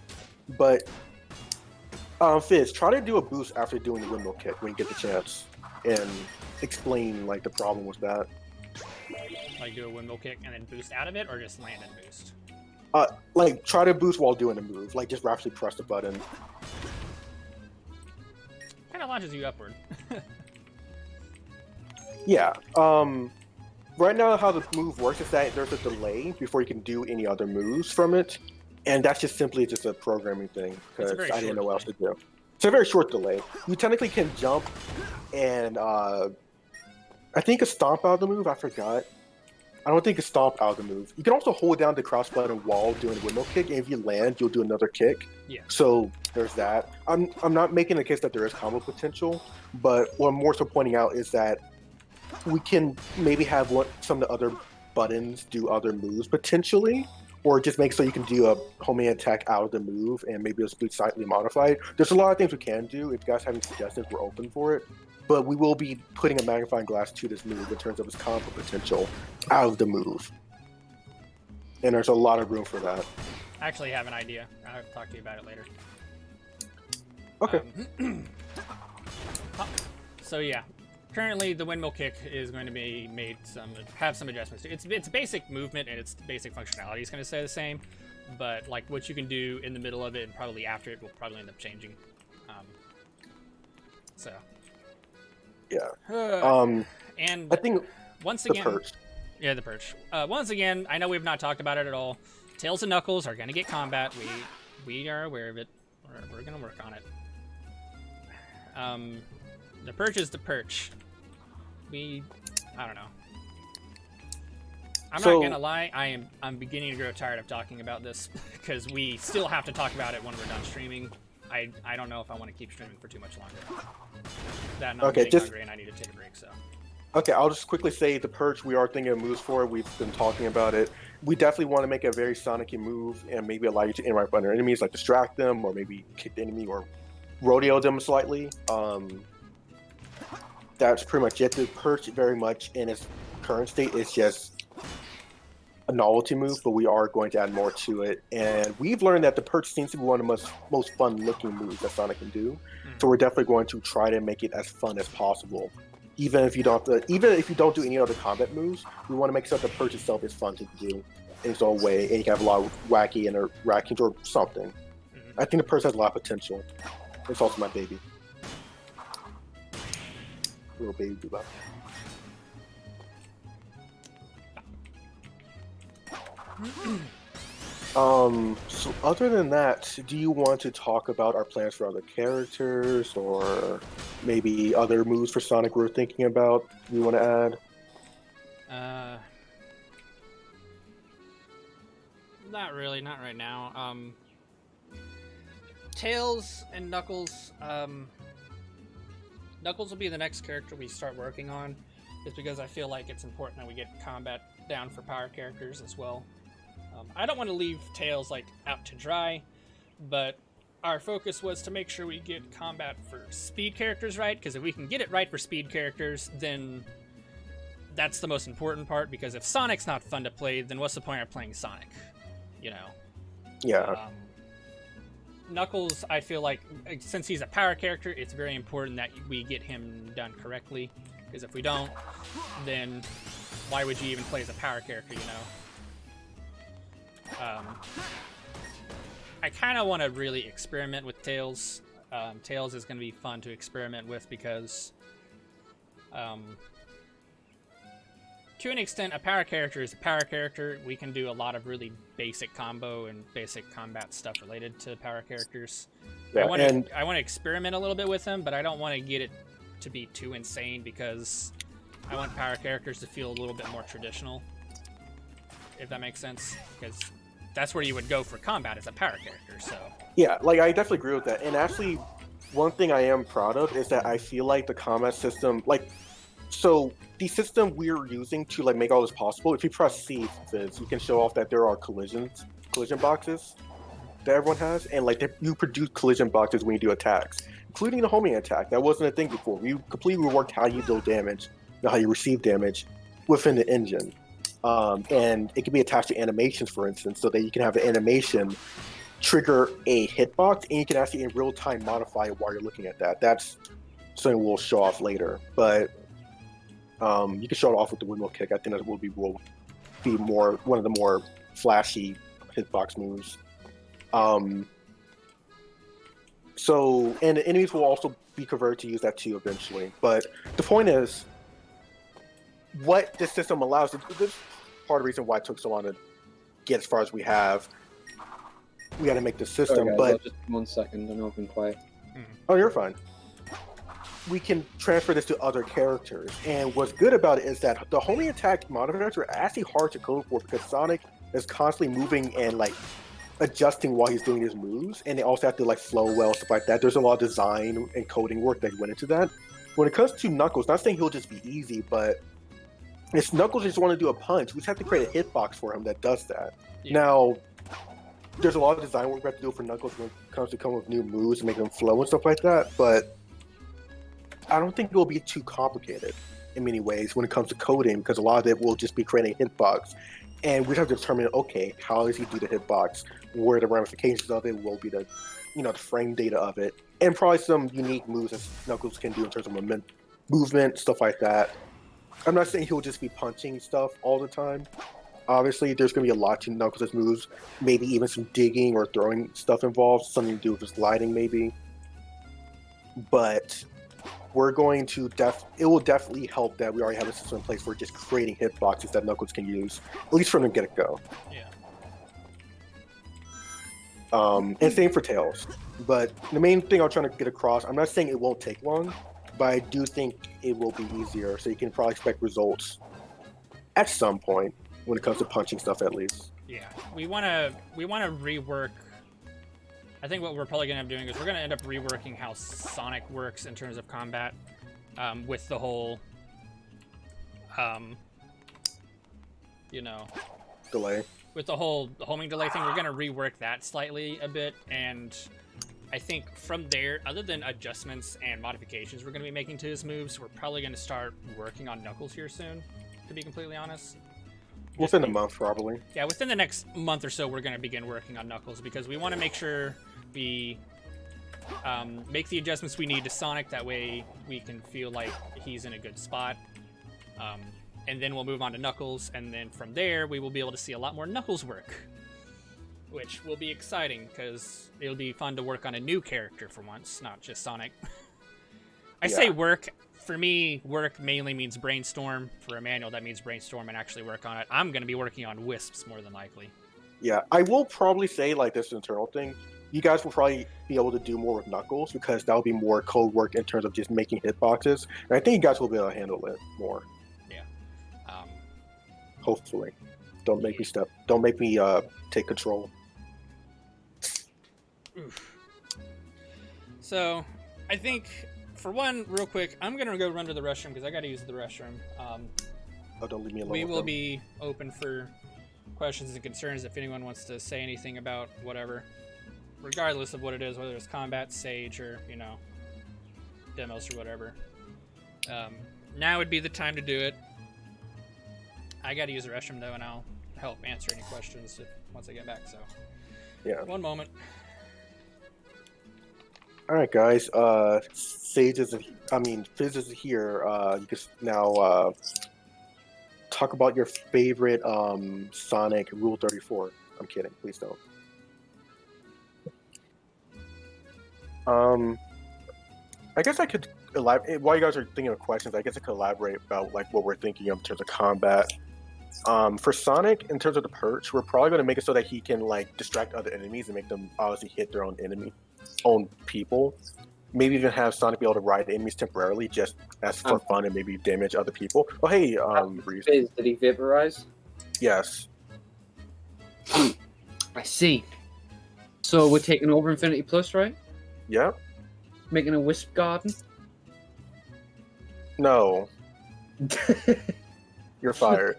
But Fizz, try to do a boost after doing the windmill kick when you get the chance, and explain like the problem with that. Like do a windmill kick and then boost out of it, or just land and boost? Like try to boost while doing a move. Like just rapidly press the button. Kind of launches you upward. Yeah. Right now, how the move works is that there's a delay before you can do any other moves from it, and that's just simply just a programming thing because I didn't know what else to do. It's a very short delay. You technically can jump and I think a stomp out of the move. I forgot. I don't think a stomp out of the move. You can also hold down the crouch button while doing a windmill kick, and if you land, you'll do another kick. Yeah. So there's that. I'm not making the case that there is combo potential, but what I'm more so pointing out is that we can maybe have some of the other buttons do other moves potentially, or just make so you can do a homing attack out of the move and maybe it's slightly modified. There's a lot of things we can do. If you guys have any suggestions, we're open for it. But we will be putting a magnifying glass to this move in terms of its combo potential out of the move. And there's a lot of room for that. I actually have an idea. I'll talk to you about it later. Okay. So yeah. Currently, the windmill kick is going to be have some adjustments. Its basic movement and its basic functionality is going to stay the same, but like what you can do in the middle of it and probably after it will probably end up changing. So. Yeah. And I think once again, the perch. Yeah, the perch. Once again, I know we've not talked about it at all. Tails and Knuckles are going to get combat. We are aware of it. We're going to work on it. The perch is the perch. I don't know. I'm not gonna lie, I'm beginning to grow tired of talking about this because we still have to talk about it when we're done streaming. I don't know if I want to keep streaming for too much longer. I'm getting hungry and I need to take a break. So. Okay, I'll just quickly say the perch. We are thinking of moves for it. We've been talking about it. We definitely want to make a very Sonic-y move and maybe allow you to interact with other enemies, like distract them or maybe kick the enemy or rodeo them slightly. That's pretty much it. The perch very much in its current state is just a novelty move, but we are going to add more to it. And we've learned that the perch seems to be one of the most fun-looking moves that Sonic can do. So we're definitely going to try to make it as fun as possible. Even if you don't do any other combat moves, we want to make sure that the perch itself is fun to do in its own way, and you can have a lot of wacky interactions or something. I think the perch has a lot of potential. It's also my baby. Little baby bebop. So other than that, do you want to talk about our plans for other characters or maybe other moves for Sonic we're thinking about you want to add? Not really, not right now. Tails and Knuckles, Knuckles will be the next character we start working on, just because I feel like it's important that we get combat down for power characters as well. I don't want to leave Tails like out to dry, but our focus was to make sure we get combat for speed characters right, because if we can get it right for speed characters, then that's the most important part, because if Sonic's not fun to play, then what's the point of playing Sonic? You know? Yeah. Knuckles, I feel like, since he's a power character, it's very important that we get him done correctly, because if we don't, then why would you even play as a power character, you know? I kind of want to really experiment with Tails. Tails is going to be fun to experiment with because, to an extent, a power character is a power character. We can do a lot of really basic combo and basic combat stuff related to power characters. Yeah, I want to experiment a little bit with them, but I don't want to get it to be too insane because I want power characters to feel a little bit more traditional, if that makes sense. Because that's where you would go for combat as a power character. So Yeah, like I definitely agree with that. And actually, one thing I am proud of is that I feel like the combat system, like, so the system we're using to like make all this possible. If you press C, Fizz, you can show off that there are collision boxes that everyone has, and like you produce collision boxes when you do attacks, including the homing attack. That wasn't a thing before. We completely reworked how you deal damage, how you receive damage within the engine. And it can be attached to animations, for instance, so that you can have an animation trigger a hitbox, and you can actually in real time modify it while you're looking at that. That's something we'll show off later, but you can show it off with the windmill kick. I think that will be more one of the more flashy hitbox moves. So, and the enemies will also be converted to use that too eventually. But the point is, what this system allows, this is part of the reason why it took so long to get as far as we have. We got to make the system, Sorry, guys, but just 1 second, I know I've been quiet. Oh, you're fine. We can transfer this to other characters, and what's good about it is that the homing attack modifiers are actually hard to code for because Sonic is constantly moving and like adjusting while he's doing his moves, and they also have to like flow well, stuff like that. There's a lot of design and coding work that went into that. When it comes to Knuckles, not saying he'll just be easy, but if Knuckles just want to do a punch, we just have to create a hitbox for him that does that. Yeah. Now, there's a lot of design work we have to do for Knuckles when it comes to come up with new moves and make them flow and stuff like that, but I don't think it will be too complicated in many ways when it comes to coding, because a lot of it will just be creating a hitbox. And we have to determine, okay, how does he do the hitbox? What are the ramifications of it? What will be the, the frame data of it? And probably some unique moves that Knuckles can do in terms of movement, stuff like that. I'm not saying he'll just be punching stuff all the time. Obviously, there's going to be a lot to Knuckles' moves, maybe even some digging or throwing stuff involved, something to do with his gliding maybe. But we're going to it will definitely help that we already have a system in place for just creating hitboxes that Knuckles can use, at least from the get-go. Yeah. And same for Tails. But the main thing I'm trying to get across, I'm not saying it won't take long, but I do think it will be easier, so you can probably expect results at some point when it comes to punching stuff, at least. Yeah, we want to rework. I think what we're probably going to end up doing is we're going to end up reworking how Sonic works in terms of combat, with the whole, delay. With the whole homing delay thing, we're going to rework that slightly a bit, and I think from there, other than adjustments and modifications we're going to be making to his moves, we're probably going to start working on Knuckles here soon, to be completely honest. Within a month, probably. Yeah, within the next month or so, we're going to begin working on Knuckles, because we want to make sure we make the adjustments we need to Sonic. That way we can feel like he's in a good spot. And then we'll move on to Knuckles, and then from there, we will be able to see a lot more Knuckles work, which will be exciting, because it'll be fun to work on a new character for once, not just Sonic. I say work. For me, work mainly means brainstorm. For Emmanuel, that means brainstorm and actually work on it. I'm going to be working on Wisps more than likely. Yeah, I will probably say, like, this internal thing, you guys will probably be able to do more with Knuckles, because that'll be more code work in terms of just making hitboxes. And I think you guys will be able to handle it more. Yeah. Hopefully. Don't make me take control. Oof. So, I think, for one, real quick, I'm going to go run to the restroom, because I got to use the restroom. Don't leave me alone. We will be open for questions and concerns if anyone wants to say anything about whatever, regardless of what it is, whether it's combat, stage, or, demos or whatever. Now would be the time to do it. I got to use the restroom, though, and I'll help answer any questions once I get back, so. Yeah. One moment. All right, guys. Fizz is here. You can now talk about your favorite Sonic Rule 34. I'm kidding. Please don't. I guess I could elaborate while you guys are thinking of questions. I guess I could elaborate about like what we're thinking of in terms of combat. For Sonic, in terms of the perch, we're probably going to make it so that he can like distract other enemies and make them obviously hit their own people. Maybe even have Sonic be able to ride enemies temporarily just as for fun and maybe damage other people. Oh, hey, Reese. Fizz, did he vaporize? Yes. I see. So we're taking over Infinity Plus, right? Yep. Making a Wisp Garden? No. You're fired.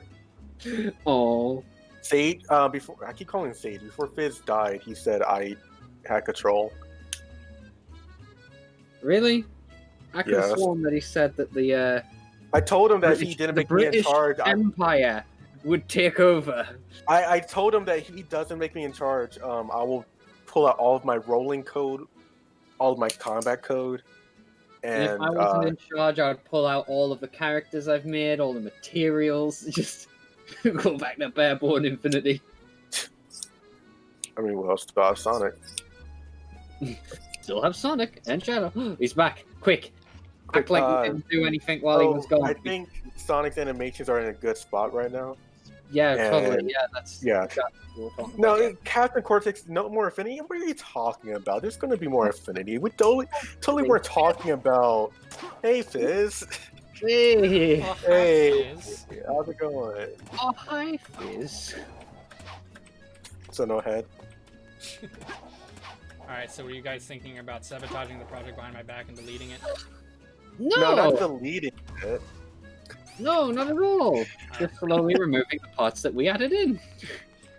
Oh. Sage, before I keep calling him Sage. Before Fizz died, he said I had control. Really? I could have Yes. sworn that he said that the I told him that he didn't make me in British charge. Empire would take over. I told him that if he doesn't make me in charge, I will pull out all of my rolling code, all of my combat code, And if I wasn't in charge, I would pull out all of the characters I've made, all the materials, just go back to Barebone Infinity. I mean, what else about Sonic? Still have Sonic and Shadow. He's back. Quick. Act like we didn't do anything while he was gone. I think Sonic's animations are in a good spot right now. Yeah, And- totally. Yeah, that's yeah. exactly what we're talking No, about. Captain Cortex, no more Affinity? What are you talking about? There's going to be more Affinity. We totally we're talking about, hey, Fizz. Hey. Oh, Hey. Fizz. How's it going? Oh, hi, Fizz. So no head. Alright, so were you guys thinking about sabotaging the project behind my back and deleting it? No, not deleting it. No, not at all. Just slowly removing the parts that we added in.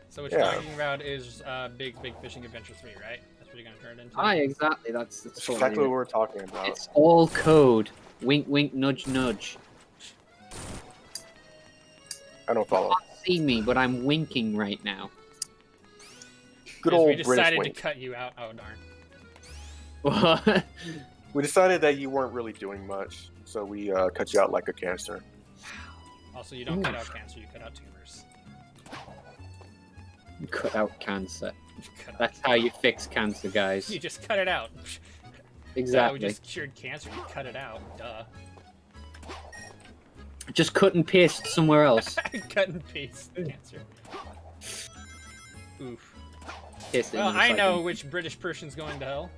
So what you're talking about is Big Fishing Adventure 3, right? That's what you're going to turn it into? Aye, exactly. That's Exactly totally what it. we're talking about. It's all code. Wink, wink, nudge, nudge. I don't You follow. can't see me, but I'm winking right now. Good Because old we British decided wink. to cut you out. Oh, darn. What? We decided that you weren't really doing much, so we cut you out like a cancer. Also, you don't cut out cancer, you cut out tumors. Cut out cancer. Cut out- That's how you fix cancer, guys. You just cut it out. Exactly. Yeah, we just cured cancer, you cut it out. Duh. Just cut and paste somewhere else. Cut and paste cancer. Oof. Paste it Well, in the I recycling. know which British person's going to hell.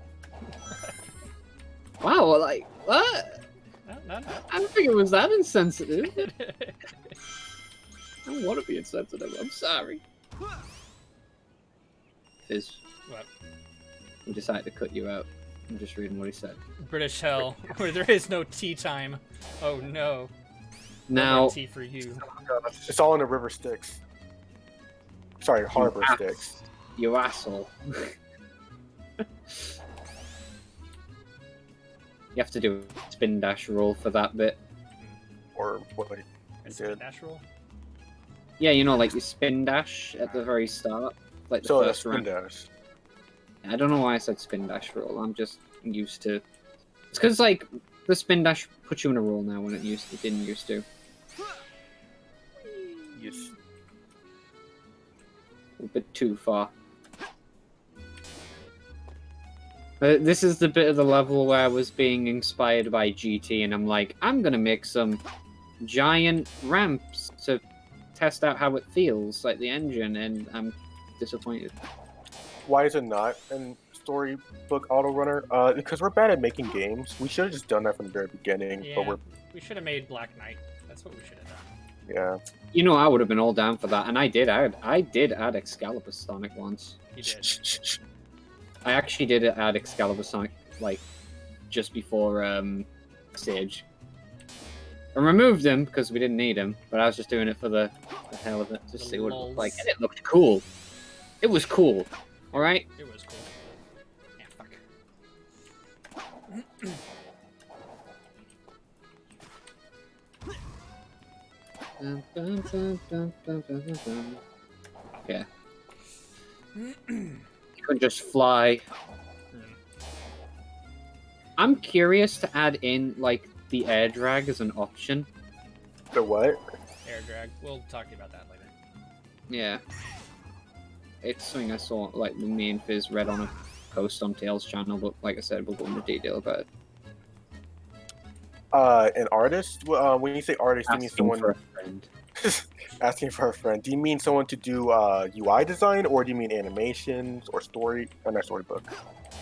Wow, like, what? No. I don't think it was that insensitive. I don't want to be insensitive. I'm sorry. Fizz, What? we decided to cut you out. I'm just reading what he said. British hell, where there is no tea time. Oh no. No Now, more tea for you. It's all in the river Styx. Sorry, harbor ass. Styx. you asshole. You have to do a spin dash roll for that bit. Or what? Is did. it a dash roll? Yeah, you know, like you spin dash at the very start, like the So first spin round. dash. I don't know why I said spin dash roll. I'm just used to. It's because like the spin dash puts you in a roll now when it didn't used to. Yes. A bit too far. This is the bit of the level where I was being inspired by GT, and I'm like, I'm gonna make some giant ramps to test out how it feels, like the engine, and I'm disappointed. Why is it not in Storybook Auto Runner? Because we're bad at making games. We should have just done that from the very beginning. Yeah, But we're we should have made Black Knight. That's what we should have done. yeah. You know, I would have been all down for that, and I did add Excalibur Sonic once. You did. I actually did add Excalibur Sonic, like, just before Stage. I removed him because we didn't need him, but I was just doing it for the hell of it, just to The see what it looked like. lulz. And it looked cool. It was cool. Alright? It was cool. Yeah, fuck. Yeah. You could just fly. I'm curious to add in, like, the air drag as an option. The what? Air drag. We'll talk to you about that later. Yeah. It's something I saw, like, me and Fizz read on a post on Tails' channel, but like I said, we'll go into detail about it. An artist? Well, when you say artist, you mean Asking someone for a friend. asking for a friend. Do you mean someone to do UI design, or do you mean animations or story? Not storybook.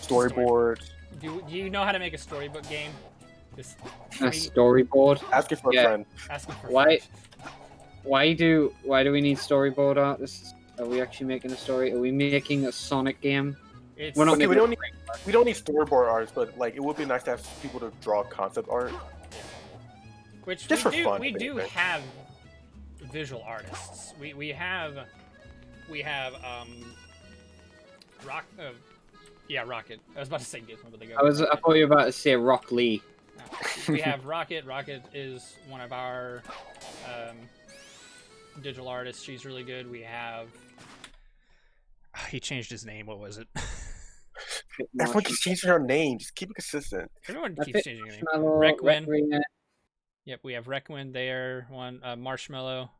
Storyboards. Do you know how to make a storybook game? Just A storyboard? Asking for Yeah. a friend. asking for Why- friends. Why do we need storyboard artists? Are we actually making a story? Are we making a Sonic game? It's We're not Okay, making we don't need storyboard arts, but like it would be nice to have people to draw concept art. which Just we for do. fun, We if do anything. have visual artists. We have Rock. Yeah, Rocket. I was about to say Gizmo, but they go. I thought you were about to say Rock Lee. We have Rocket. Rocket is one of our digital artists. She's really good. We have. He changed his name. What was it? Everyone keeps changing her name. Just keep it consistent. Everyone I keeps think changing her name. Marshmallow, Requin. Yep, we have Requin there. One Marshmallow.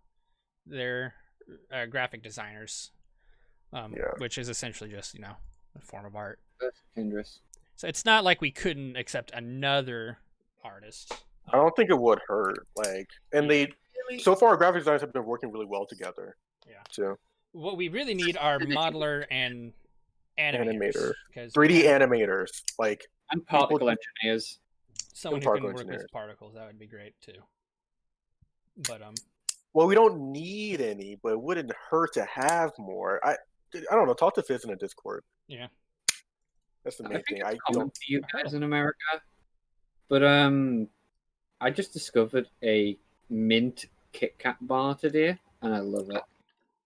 They're graphic designers, which is essentially just a form of art. That's dangerous. So it's not like we couldn't accept another artist. I don't think it would hurt. Like, and so far, graphic designers have been working really well together. Yeah. So what we really need are modeler and animators. 3D animators, like, and particle engineers. Someone who can work with particles, that would be great too. But well, we don't need any, but it wouldn't hurt to have more. I don't know. Talk to Fizz in a Discord. Yeah, that's the main thing. I don't see you guys in America, but I just discovered a mint Kit Kat bar today, and I love it.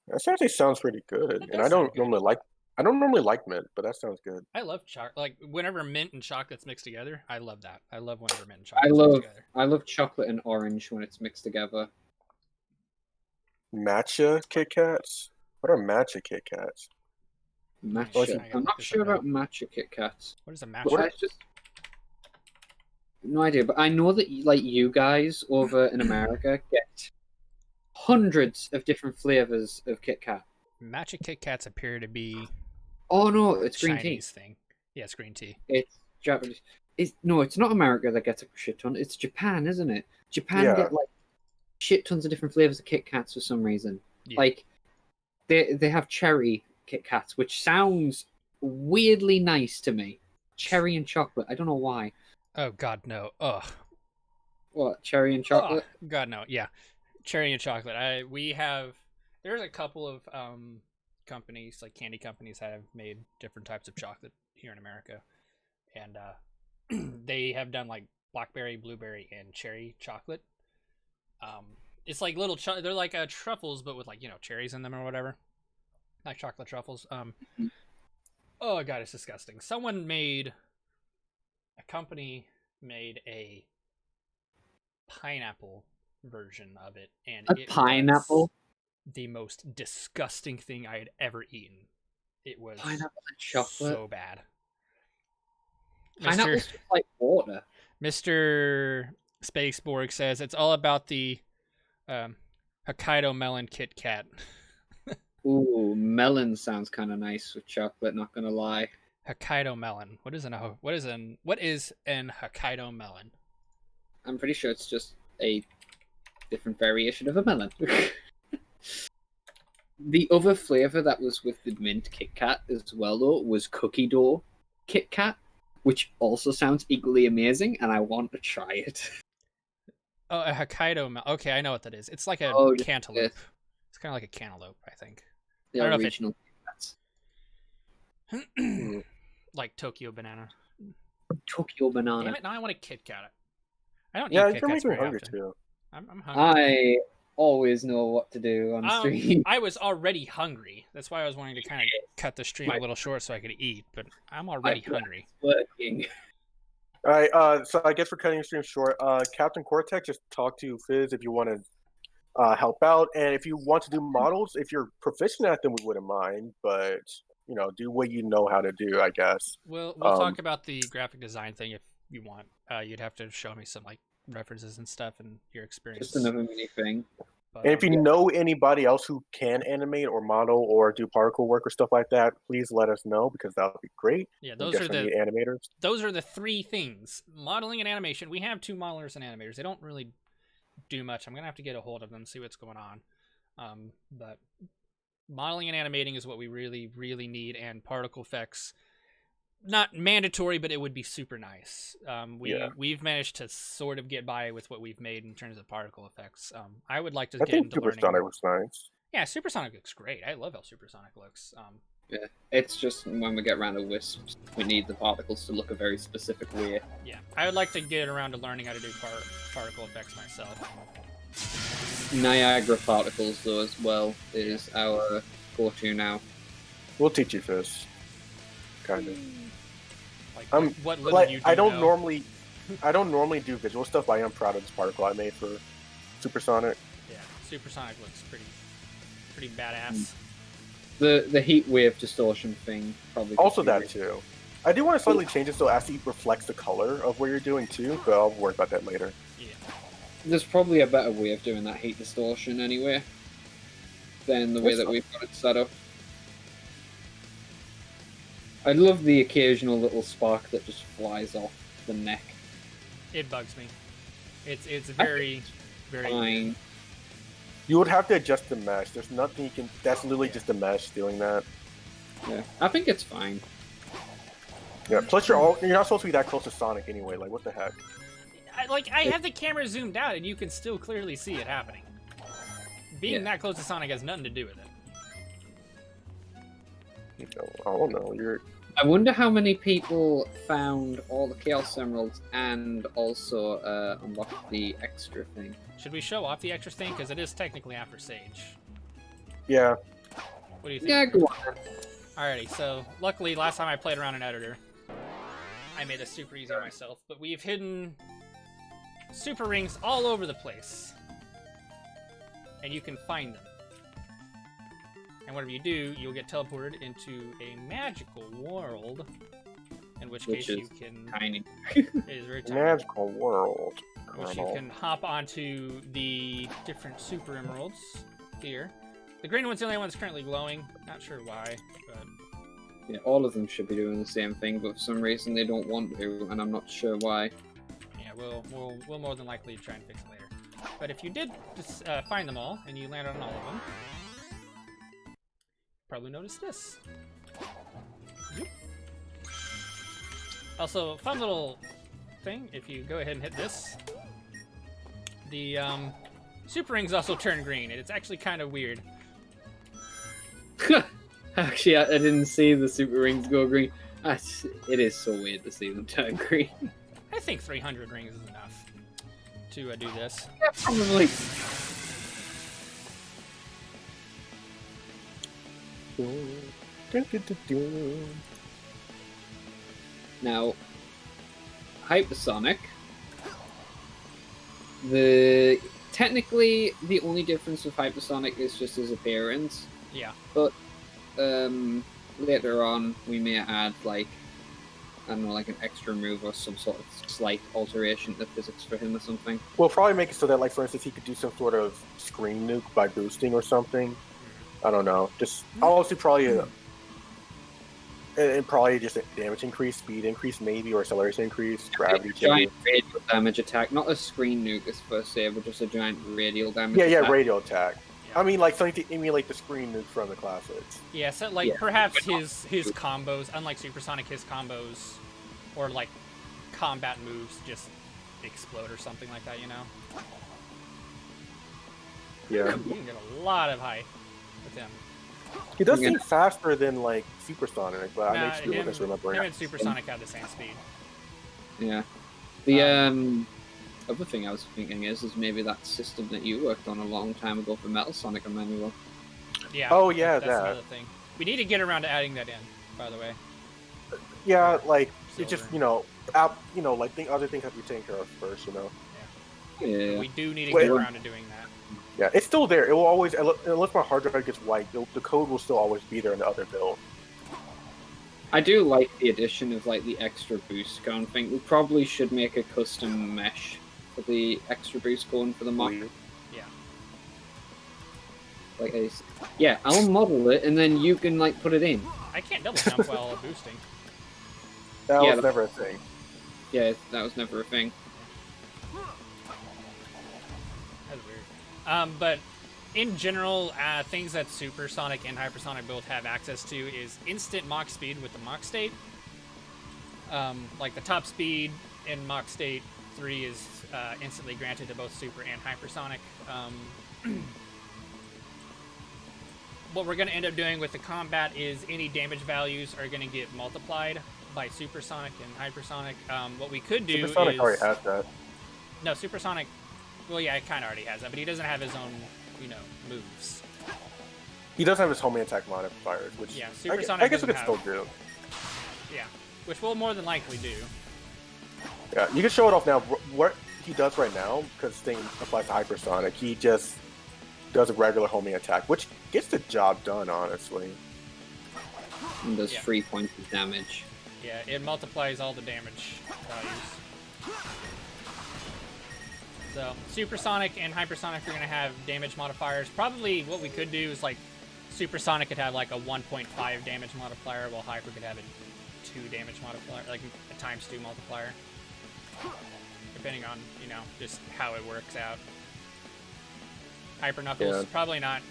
That actually sounds pretty good, and I don't normally like mint, but that sounds good. I love chocolate. Like whenever mint and chocolate's mixed together, I love that. I love whenever mint and chocolate mixed together. I love chocolate and orange when it's mixed together. Matcha Kit Kats? What are matcha Kit Kats? Matcha. I'm not sure about matcha Kit Kats. What is a matcha? No idea, but I know that like you guys over in America get hundreds of different flavors of Kit Kat. Matcha Kit Kats appear to be. Oh no, it's green Chinese tea. Thing. Yeah, it's green tea. It's Japanese. It's not America that gets a shit ton. It's Japan, isn't it? Japan get like shit tons of different flavors of Kit Kats for some reason. Yeah. Like they have cherry Kit Kats, which sounds weirdly nice to me. Cherry and chocolate. I don't know why. Oh God, no. Ugh. What, cherry and chocolate? Oh, God, no. Yeah, cherry and chocolate. There's a couple of companies, like candy companies, that have made different types of chocolate here in America, and they have done like blackberry, blueberry, and cherry chocolate. It's like little they're like truffles, but with like cherries in them or whatever, like chocolate truffles. Oh God, it's disgusting. A company made a pineapple version of it, and it was the most disgusting thing I had ever eaten. It was pineapple and chocolate. So bad. Pineapple's just like water. Mr. Spaceborg says it's all about the Hokkaido melon Kit Kat. Ooh, melon sounds kind of nice with chocolate. Not gonna lie. Hokkaido melon. What is an Hokkaido melon? I'm pretty sure it's just a different variation of a melon. The other flavor that was with the mint Kit Kat as well, though, was cookie dough Kit Kat, which also sounds equally amazing, and I want to try it. Oh, a Hokkaido melon. Okay, I know what that is. It's like a cantaloupe. It's kind of like a cantaloupe, I think. The original Kit Kats. Like Tokyo banana. Tokyo banana. Damn it! Now I want a Kit Kat. I don't. Yeah, eat Kit Kats very hungry often. too. I'm hungry. I always know what to do on stream. I was already hungry. That's why I was wanting to kind of cut the stream a little short so I could eat. But I'm already hungry. Working. All right. So I guess we're cutting the stream short. Captain Cortex, just talk to Fizz if you want to help out, and if you want to do models, if you're proficient at them, we wouldn't mind. But do what you know how to do, I guess. We'll talk about the graphic design thing if you want. You'd have to show me some like references and stuff and your experience. Just another mini thing. But, and if you know anybody else who can animate or model or do particle work or stuff like that, please let us know because that would be great. Yeah, those are the animators. Those are the three things: modeling and animation. We have 2 modelers and animators. They don't really do much. I'm gonna have to get a hold of them, see what's going on. But modeling and animating is what we really, really need, and particle effects. Not mandatory, but it would be super nice. We've managed to sort of get by with what we've made in terms of particle effects. I would like to get into learning. Supersonic was nice. Yeah, Supersonic looks great. I love how Supersonic looks. Yeah, it's just when we get around to Wisps, we need the particles to look a very specific way. Yeah, I would like to get around to learning how to do particle effects myself. Niagara particles, though, as well, is our go-to now. We'll teach you Fizz. Kind of. Like, what little you do I don't know. normally do visual stuff, but I am proud of this particle I made for Supersonic. Yeah, Supersonic looks pretty badass. The heat wave distortion thing probably. Also that too. I do want to slightly change it so it actually reflects the color of what you're doing too, but I'll worry about that later. Yeah. There's probably a better way of doing that heat distortion anyway than the way that we've got it set up. I love the occasional little spark that just flies off the neck. It bugs me. It's very Fine. You would have to adjust the mesh. There's nothing you can. That's literally just the mesh doing that. Yeah, I think it's fine. Yeah. Plus, you're not supposed to be that close to Sonic anyway. Like, what the heck? I have the camera zoomed out, and you can still clearly see it happening. Being that close to Sonic has nothing to do with it. I don't know. I wonder how many people found all the Chaos Emeralds and also unlocked the extra thing. Should we show off the extra thing? Because it is technically after Sage. Yeah. What do you think? Yeah, go on. Alrighty, so luckily last time I played around in Editor, I made this super easy on myself, but we've hidden super rings all over the place. And you can find them. And whatever you do, you'll get teleported into a magical world, in which case you can... Tiny. It is very tiny. Magical world. Which you can hop onto the different super emeralds here. The green one's the only one that's currently glowing. Not sure why, but... Yeah, all of them should be doing the same thing, but for some reason they don't want to, and I'm not sure why. Yeah, we'll more than likely try and fix it later. But if you did just find them all, and you landed on all of them, probably noticed this. Zoop. Also, fun little thing, if you go ahead and hit this, the super rings also turn green, and it's actually kind of weird. Actually, I didn't see the super rings go green. It is so weird to see them turn green. I think 300 rings is enough to do this. Yeah, probably. Now, Hypersonic. Technically, the only difference with Hypersonic is just his appearance. Yeah. But later on, we may add like, I don't know, like an extra move or some sort of slight alteration to physics for him or something. We'll probably make it so that, like, for instance, he could do some sort of screen nuke by boosting or something. I don't know. Just also probably and probably just a damage increase, speed increase, maybe, or acceleration increase, gravity change. Giant radial damage attack, not a screen nuke as per se, but just a giant radial damage. Yeah, attack. radial attack. Yeah. I mean, like something to emulate the screen nuke from the classics. Yeah, so like perhaps his combos, unlike Supersonic, his combos or like combat moves just explode or something like that, you know? Yeah. You can get a lot of height with him. He does seem faster than like Supersonic, but I may be misremembering. Him and Supersonic have the same speed. Yeah. The other thing I was thinking is maybe that system that you worked on a long time ago for Metal Sonic and Manual. Yeah. Oh yeah, that's that. another thing. We need to get around to adding that in, by the way. Yeah, like Silver. it just like other things have to be taken care of first, you know. Yeah. We do need to get around to doing that. Yeah, it's still there. It will always, unless my hard drive gets wiped, the code will still always be there in the other build. I do like the addition of like the extra boost cone thing. We probably should make a custom mesh for the extra boost cone for the mock. Yeah. Like, I'll model it and then you can like put it in. I can't double jump while boosting. That was never a thing. Yeah, that was never a thing. That's weird. But in general, things that Supersonic and Hypersonic both have access to is instant Mach speed with the Mach state. Like the top speed in Mach state 3 is instantly granted to both Super and Hypersonic. what we're going to end up doing with the combat is any damage values are going to get multiplied by Supersonic and Hypersonic. What we could do Supersonic is... already has that. No, Supersonic... Well, yeah, it kind of already has that, but he doesn't have his own, moves. He does have his homing attack modifiers, which yeah, Supersonic I guess we could have... still do. Yeah, which we'll more than likely do. Yeah, you can show it off now. What he does right now, because thing applies to Hypersonic, he just does a regular homing attack, which gets the job done, honestly. And does 3 points of damage. Yeah, it multiplies all the damage values. So, Supersonic and Hypersonic are going to have damage modifiers. Probably what we could do is, like, Supersonic could have, like, a 1.5 damage modifier, while Hyper could have a 2 damage modifier, like a ×2 multiplier. Depending on, just how it works out. Hyper Knuckles, probably not.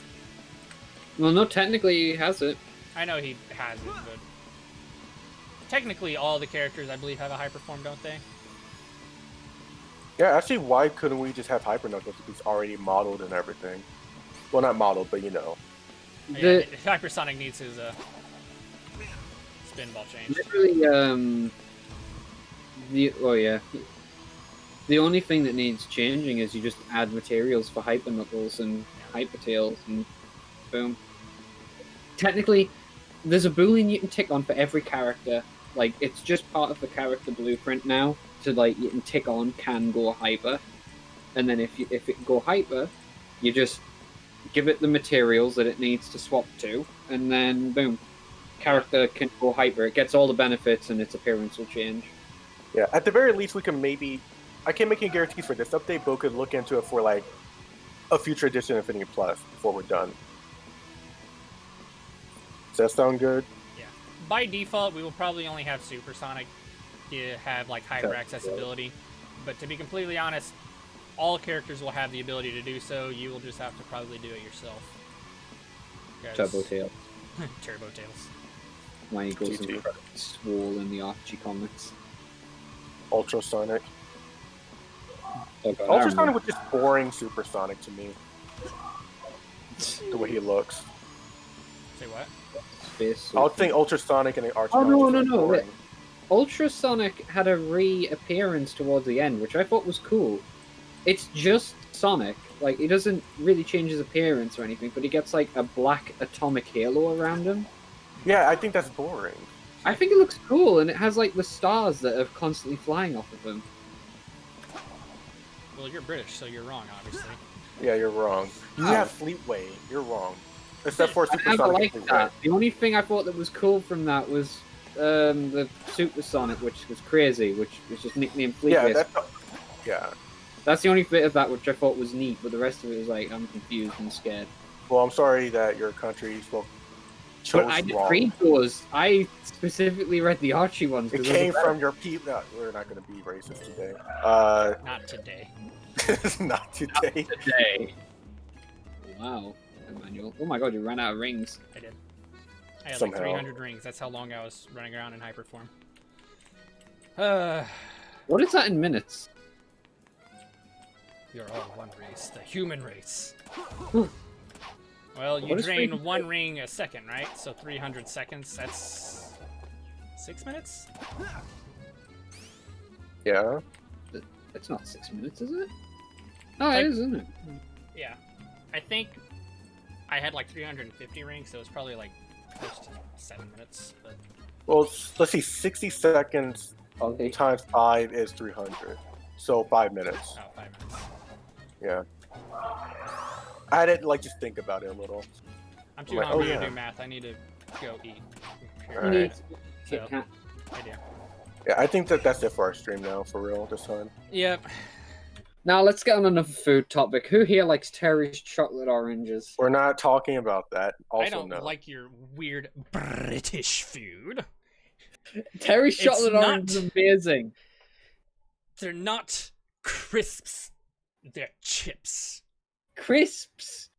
Well, no, technically he has it. I know he has it, but... Technically, all the characters, I believe, have a Hyper form, don't they? Yeah, actually, why couldn't we just have Hyper Knuckles if he's already modeled and everything? Well, not modeled, but Yeah, Hypersonic needs his spin ball changed. Literally, the only thing that needs changing is you just add materials for Hyper Knuckles and Hyper Tails, and boom. Technically, there's a boolean you can tick on for every character. Like, it's just part of the character blueprint now. So, like, you can tick on can go hyper, and then if it go hyper, you just give it the materials that it needs to swap to, and then boom, character can go hyper. It gets all the benefits, and its appearance will change. Yeah, at the very least, we can maybe... I can't make any guarantees for this update, but we could look into it for, like, a future edition of Infinity Plus before we're done. Does that sound good? Yeah. By default, we will probably only have Supersonic have, like, hyper accessibility. But to be completely honest, all characters will have the ability to do so. You will just have to probably do it yourself. Turbo Tails. Turbo Tails. Why he goes in swole in the Archie comics. Ultrasonic. Oh, God, Ultrasonic was just boring Supersonic to me. The way he looks. Say what? I would think Ultrasonic and the Archie. Oh, no. Ultrasonic had a reappearance towards the end, which I thought was cool. It's just Sonic. Like, he doesn't really change his appearance or anything, but he gets, like, a black atomic halo around him. Yeah, I think that's boring. I think it looks cool, and it has, like, the stars that are constantly flying off of him. Well, you're British, so you're wrong, obviously. Yeah, you're wrong. You have Fleetway. You're wrong. Except for Supersonic and Fleetway. The only thing I thought that was cool from that was the Supersonic, which was crazy, which was just nicknamed Fleetway. Yeah. That's the only bit of that which I thought was neat, but the rest of it was like, I'm confused and scared. Well, I'm sorry that your country chose But I didn't wrong. read those. I specifically read the Archie ones. It came from your people. No, we're not going to be racist today. Not today. Not today. Not today. Wow, Emmanuel. Oh my god, you ran out of rings. I did. I had Somehow. like 300 rings. That's how long I was running around in hyperform. What is that in minutes? You're all one race, the human race. Well, you What is drain 300? one ring a second, right? So 300 seconds, that's 6 minutes? Yeah. It's not 6 minutes, is it? Oh, Like- it is, isn't it? Yeah. I think I had like 350 rings, so it's probably like close to 7 minutes. But Well, let's see. 60 seconds Okay. times 5 is 300. So 5 minutes. oh, 5 minutes. Yeah. I had to just think about it a little. I'm too Like, hungry oh, to yeah. do math. I need to go eat. Alright. Neat. So, Kit Kat. I do. Yeah, I think that's it for our stream now, for real, this time. Yep. Now let's get on another food topic. Who here likes Terry's chocolate oranges? We're not talking about that. Also, I don't no. like your weird British food. Terry's It's chocolate not- orange is amazing. They're not crisps. They're chips. Crisps.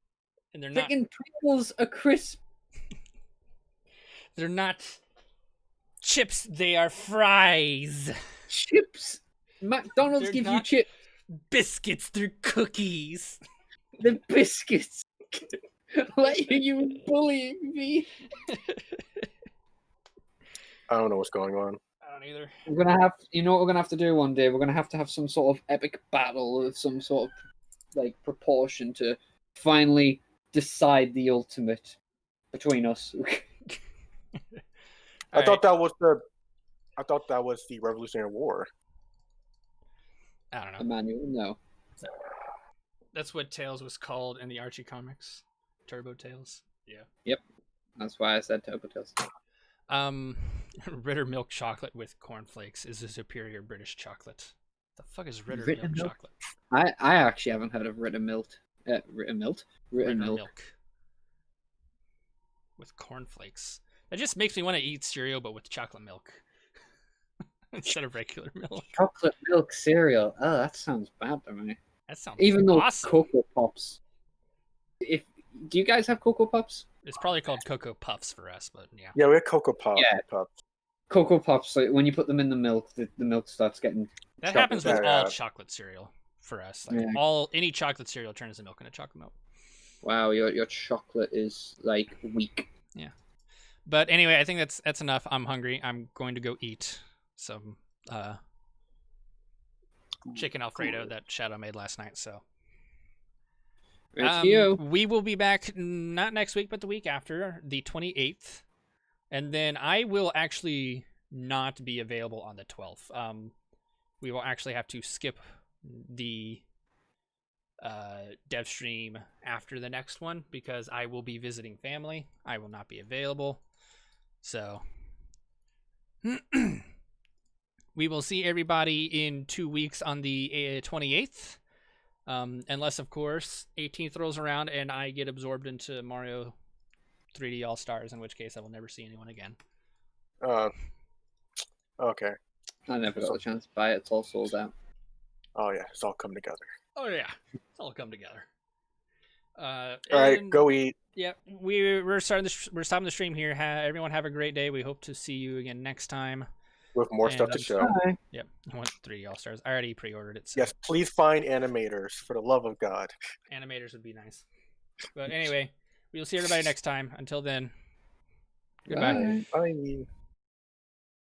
And they're not Freaking Pringles are crisp. they're not chips, they are fries. Chips. McDonald's They're gives you not- chips. Biscuits, they're cookies. The biscuits. Why are you bullying me? I don't know what's going on. I don't either. We're gonna have, you know what we're gonna have to do one day? We're gonna have some sort of epic battle of some sort of like proportion to finally decide the ultimate between us. I thought that was the Revolutionary War. I don't know. Emmanuel, no. That's what Tails was called in the Archie comics. Turbo Tails. Yeah. Yep. That's why I said Turbo Tails. Ritter milk chocolate with cornflakes is a superior British chocolate. The fuck is Ritter Ritter milk milk? chocolate? I actually haven't heard of Ritter milk. Ritter milk. With cornflakes. That just makes me want to eat cereal, but with chocolate milk instead of regular milk. Chocolate milk cereal. Oh, that sounds bad to me. That sounds Even though awesome. Cocoa Pops. Do you guys have Cocoa Pops? It's probably called Cocoa Puffs for us, but yeah. Yeah, we had Cocoa Puffs. Yeah. Cocoa Pops. Like when you put them in the milk, the milk starts getting. That happens with Yeah. all chocolate cereal for us. Like Yeah. any chocolate cereal turns the milk into chocolate milk. Wow, your chocolate is like weak. Yeah. But anyway, I think that's enough. I'm hungry. I'm going to go eat some chicken Alfredo that Shadow made last night. So Right to you. we will be back not next week, but the week after, the 28th. And then I will actually not be available on the 12th. We will actually have to skip the dev stream after the next one because I will be visiting family. I will not be available. So we will see everybody in 2 weeks on the 28th. Unless, of course, 18th rolls around and I get absorbed into Mario 3D All-Stars, in which case I will never see anyone again. Okay. I never got a chance to buy it. It's all sold out. Oh yeah, it's all come together. Oh yeah, it's all come together. All right, go eat. Yeah, we're stopping the stream here. Everyone have a great day. We hope to see you again next time With more stuff to show. Bye. Yep, I want 3D All-Stars. I already pre-ordered it. So Yes, please find animators for the love of God. animators would be nice. But anyway, we'll see everybody next time. Until then, goodbye. Bye. Bye.